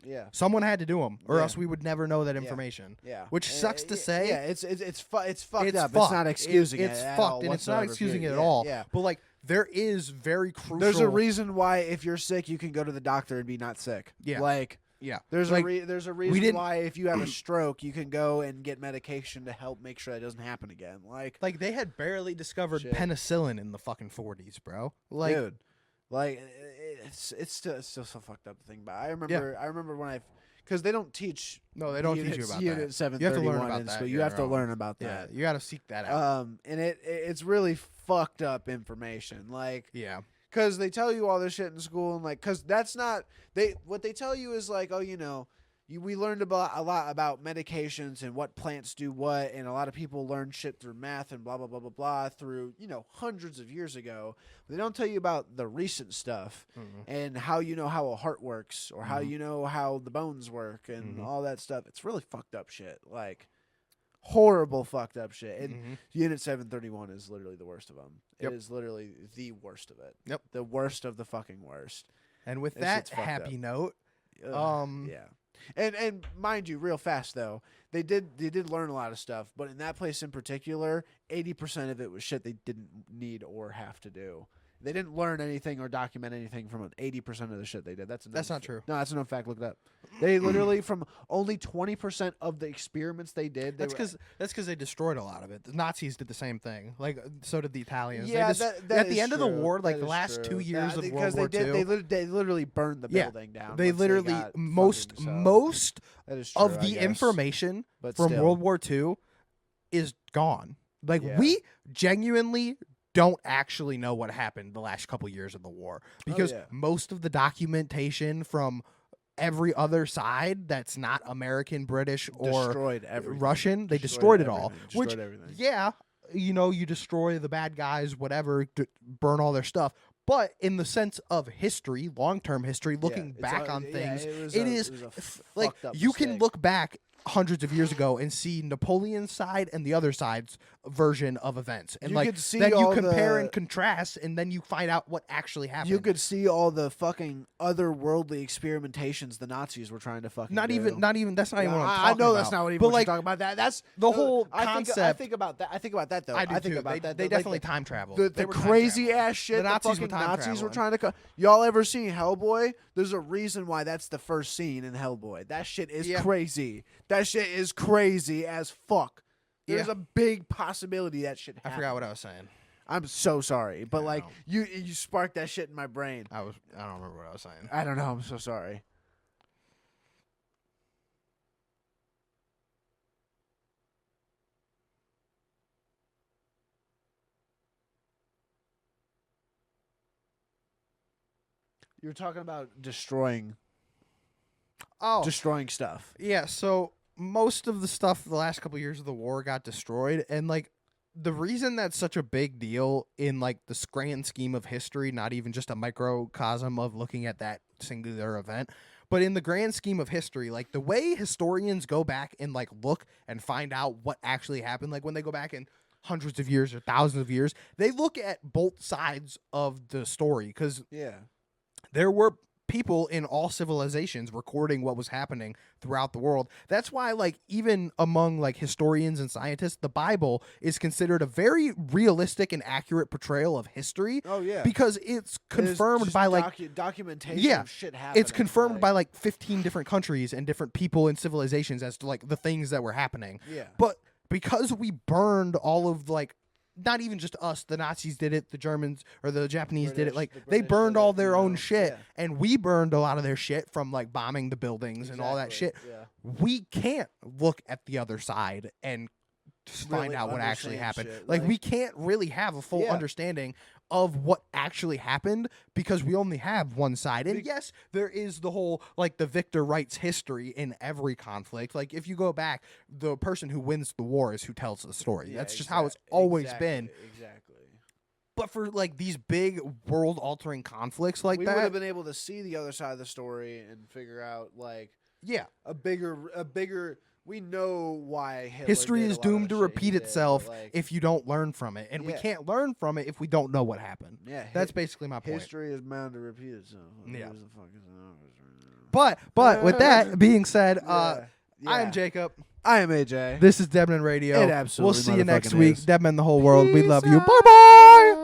yeah. someone had to do them, or Yeah. else we would never know that information. Yeah. Which sucks to say. Yeah, it's fucked It's up. It's fucked. not excusing It's it. At fucked, all and it's not whatsoever, excusing it period. at all. Yeah. But like, there is very crucial. There's a reason why if you're sick, you can go to the doctor and be not sick. Yeah. Like, Yeah. there's Like, a reason why if you have a stroke, you can go and get medication to help make sure that doesn't happen again. Like they had barely discovered Shit. penicillin in the fucking 40s, bro. Like, dude, like it's still so fucked up to think about. I remember when because they don't teach. no, they don't teach you about Unit that. 731 about in that. school. You You're have to wrong. learn about Yeah, that. you got to seek that out. And it's really fucked up information. Like, Yeah. because they tell you all this shit in school, and like, because that's not what they tell you is like, oh, we learned about a lot about medications and what plants do what, and a lot of people learn shit through math and blah blah blah blah blah through hundreds of years ago. They don't tell you about the recent stuff and how how a heart works or how how the bones work and all that stuff. It's really fucked up shit, like horrible fucked up shit. And Unit 731 is literally the worst of them. Yep. It is literally the worst of it. Yep. The worst of the fucking worst. And with That that shit's fucked happy up. note, Yeah. And mind you, real fast though, they did learn a lot of stuff, but in that place in particular, 80% of it was shit they didn't need or have to do. They didn't learn anything or document anything from 80% of the shit they did. That's not true. No, that's a known fact. Look it up. They literally from only 20% of the experiments they did. that's because they destroyed a lot of it. The Nazis did the same thing. Like, so did the Italians. Yeah, They that at the is end of the true. war, like That the is last true. 2 years of because World War II, they literally burned the Yeah, building down. they once literally got most fucking so. most That is true, of I the guess. information But from still. World War II is gone. Like, Yeah. we genuinely don't actually know what happened the last couple years of the war, because yeah. most of the documentation from every other side that's not American, British, or destroyed everything. Russian, they destroyed it all. everything. Which, Destroyed everything. yeah, you destroy the bad guys, whatever, burn all their stuff. But in the sense of history, long-term history, looking it's back a- on yeah, things, it was it a- is it was a like, fucked up you can mistake. look back hundreds of years ago and see Napoleon's side and the other side's version of events, and You like could see then you all compare the- and contrast, and then you find out what actually happened. You could see all the fucking otherworldly experimentations the Nazis were trying to fucking not do. even that's not even what I'm I talking know about. that's not what but you're like talking about. That's the whole I concept. think about that. I think about that though. I do think too. about that. They Like, definitely time travel. The They were time crazy traveling. ass shit The Nazis fucking were time Nazis were traveling. trying to. Y'all ever seen Hellboy? There's a reason why that's the first scene in Hellboy. That shit is Yeah. crazy. That shit is crazy as fuck. There's Yeah. a big possibility that shit I happened. forgot what I was saying. I'm so sorry, but I like know. you sparked that shit in my brain. I don't remember what I was saying. I don't know. I'm so sorry. You were talking about destroying Oh, stuff. yeah. So most of the stuff the last couple years of the war got destroyed, and like the reason that's such a big deal in like the grand scheme of history, not even just a microcosm of looking at that singular event, but in the grand scheme of history, like the way historians go back and like look and find out what actually happened, like when they go back in hundreds of years or thousands of years, they look at both sides of the story, because Yeah. there were people in all civilizations recording what was happening throughout the world. That's why, like, even among like historians and scientists, the Bible is considered a very realistic and accurate portrayal of history, Oh yeah. because it's confirmed by like documentation Yeah, of shit happening. it's confirmed like, by like 15 different countries and different people and civilizations as to like the things that were happening. Yeah. But because we burned all of like, not even just us, the Nazis did it, the Germans or the Japanese did it, British- like the they British burned did all it, their you own know, shit, yeah. and we burned a lot of their shit from like bombing the buildings and all that shit. Yeah. We can't look at the other side and find Really out what actually understand happened. shit, Like, like- we can't really have a full Yeah. understanding of what actually happened, because we only have one side. And yes, there is the whole like the victor writes history in every conflict. Like, if you go back, the person who wins the war is who tells the story. Yeah, That's just how it's always been. Exactly. But for like these big world-altering conflicts like we would that, have been able to see the other side of the story and figure out like yeah, a bigger. We know why Hitler history did a is lot of doomed the to shit he repeat did, itself but, like, if you don't learn from it, and we Yeah. can't learn from it if we don't know what happened. yeah, That's basically my point. history is bound to repeat itself. Yeah. Who's the fuck is that? But with that being said, I Yeah. am Jacob. I am AJ. This is DeadMen Radio. It absolutely We'll see you next motherfucking week. is. DeadMen the whole world. We Peace love you. out. Bye bye.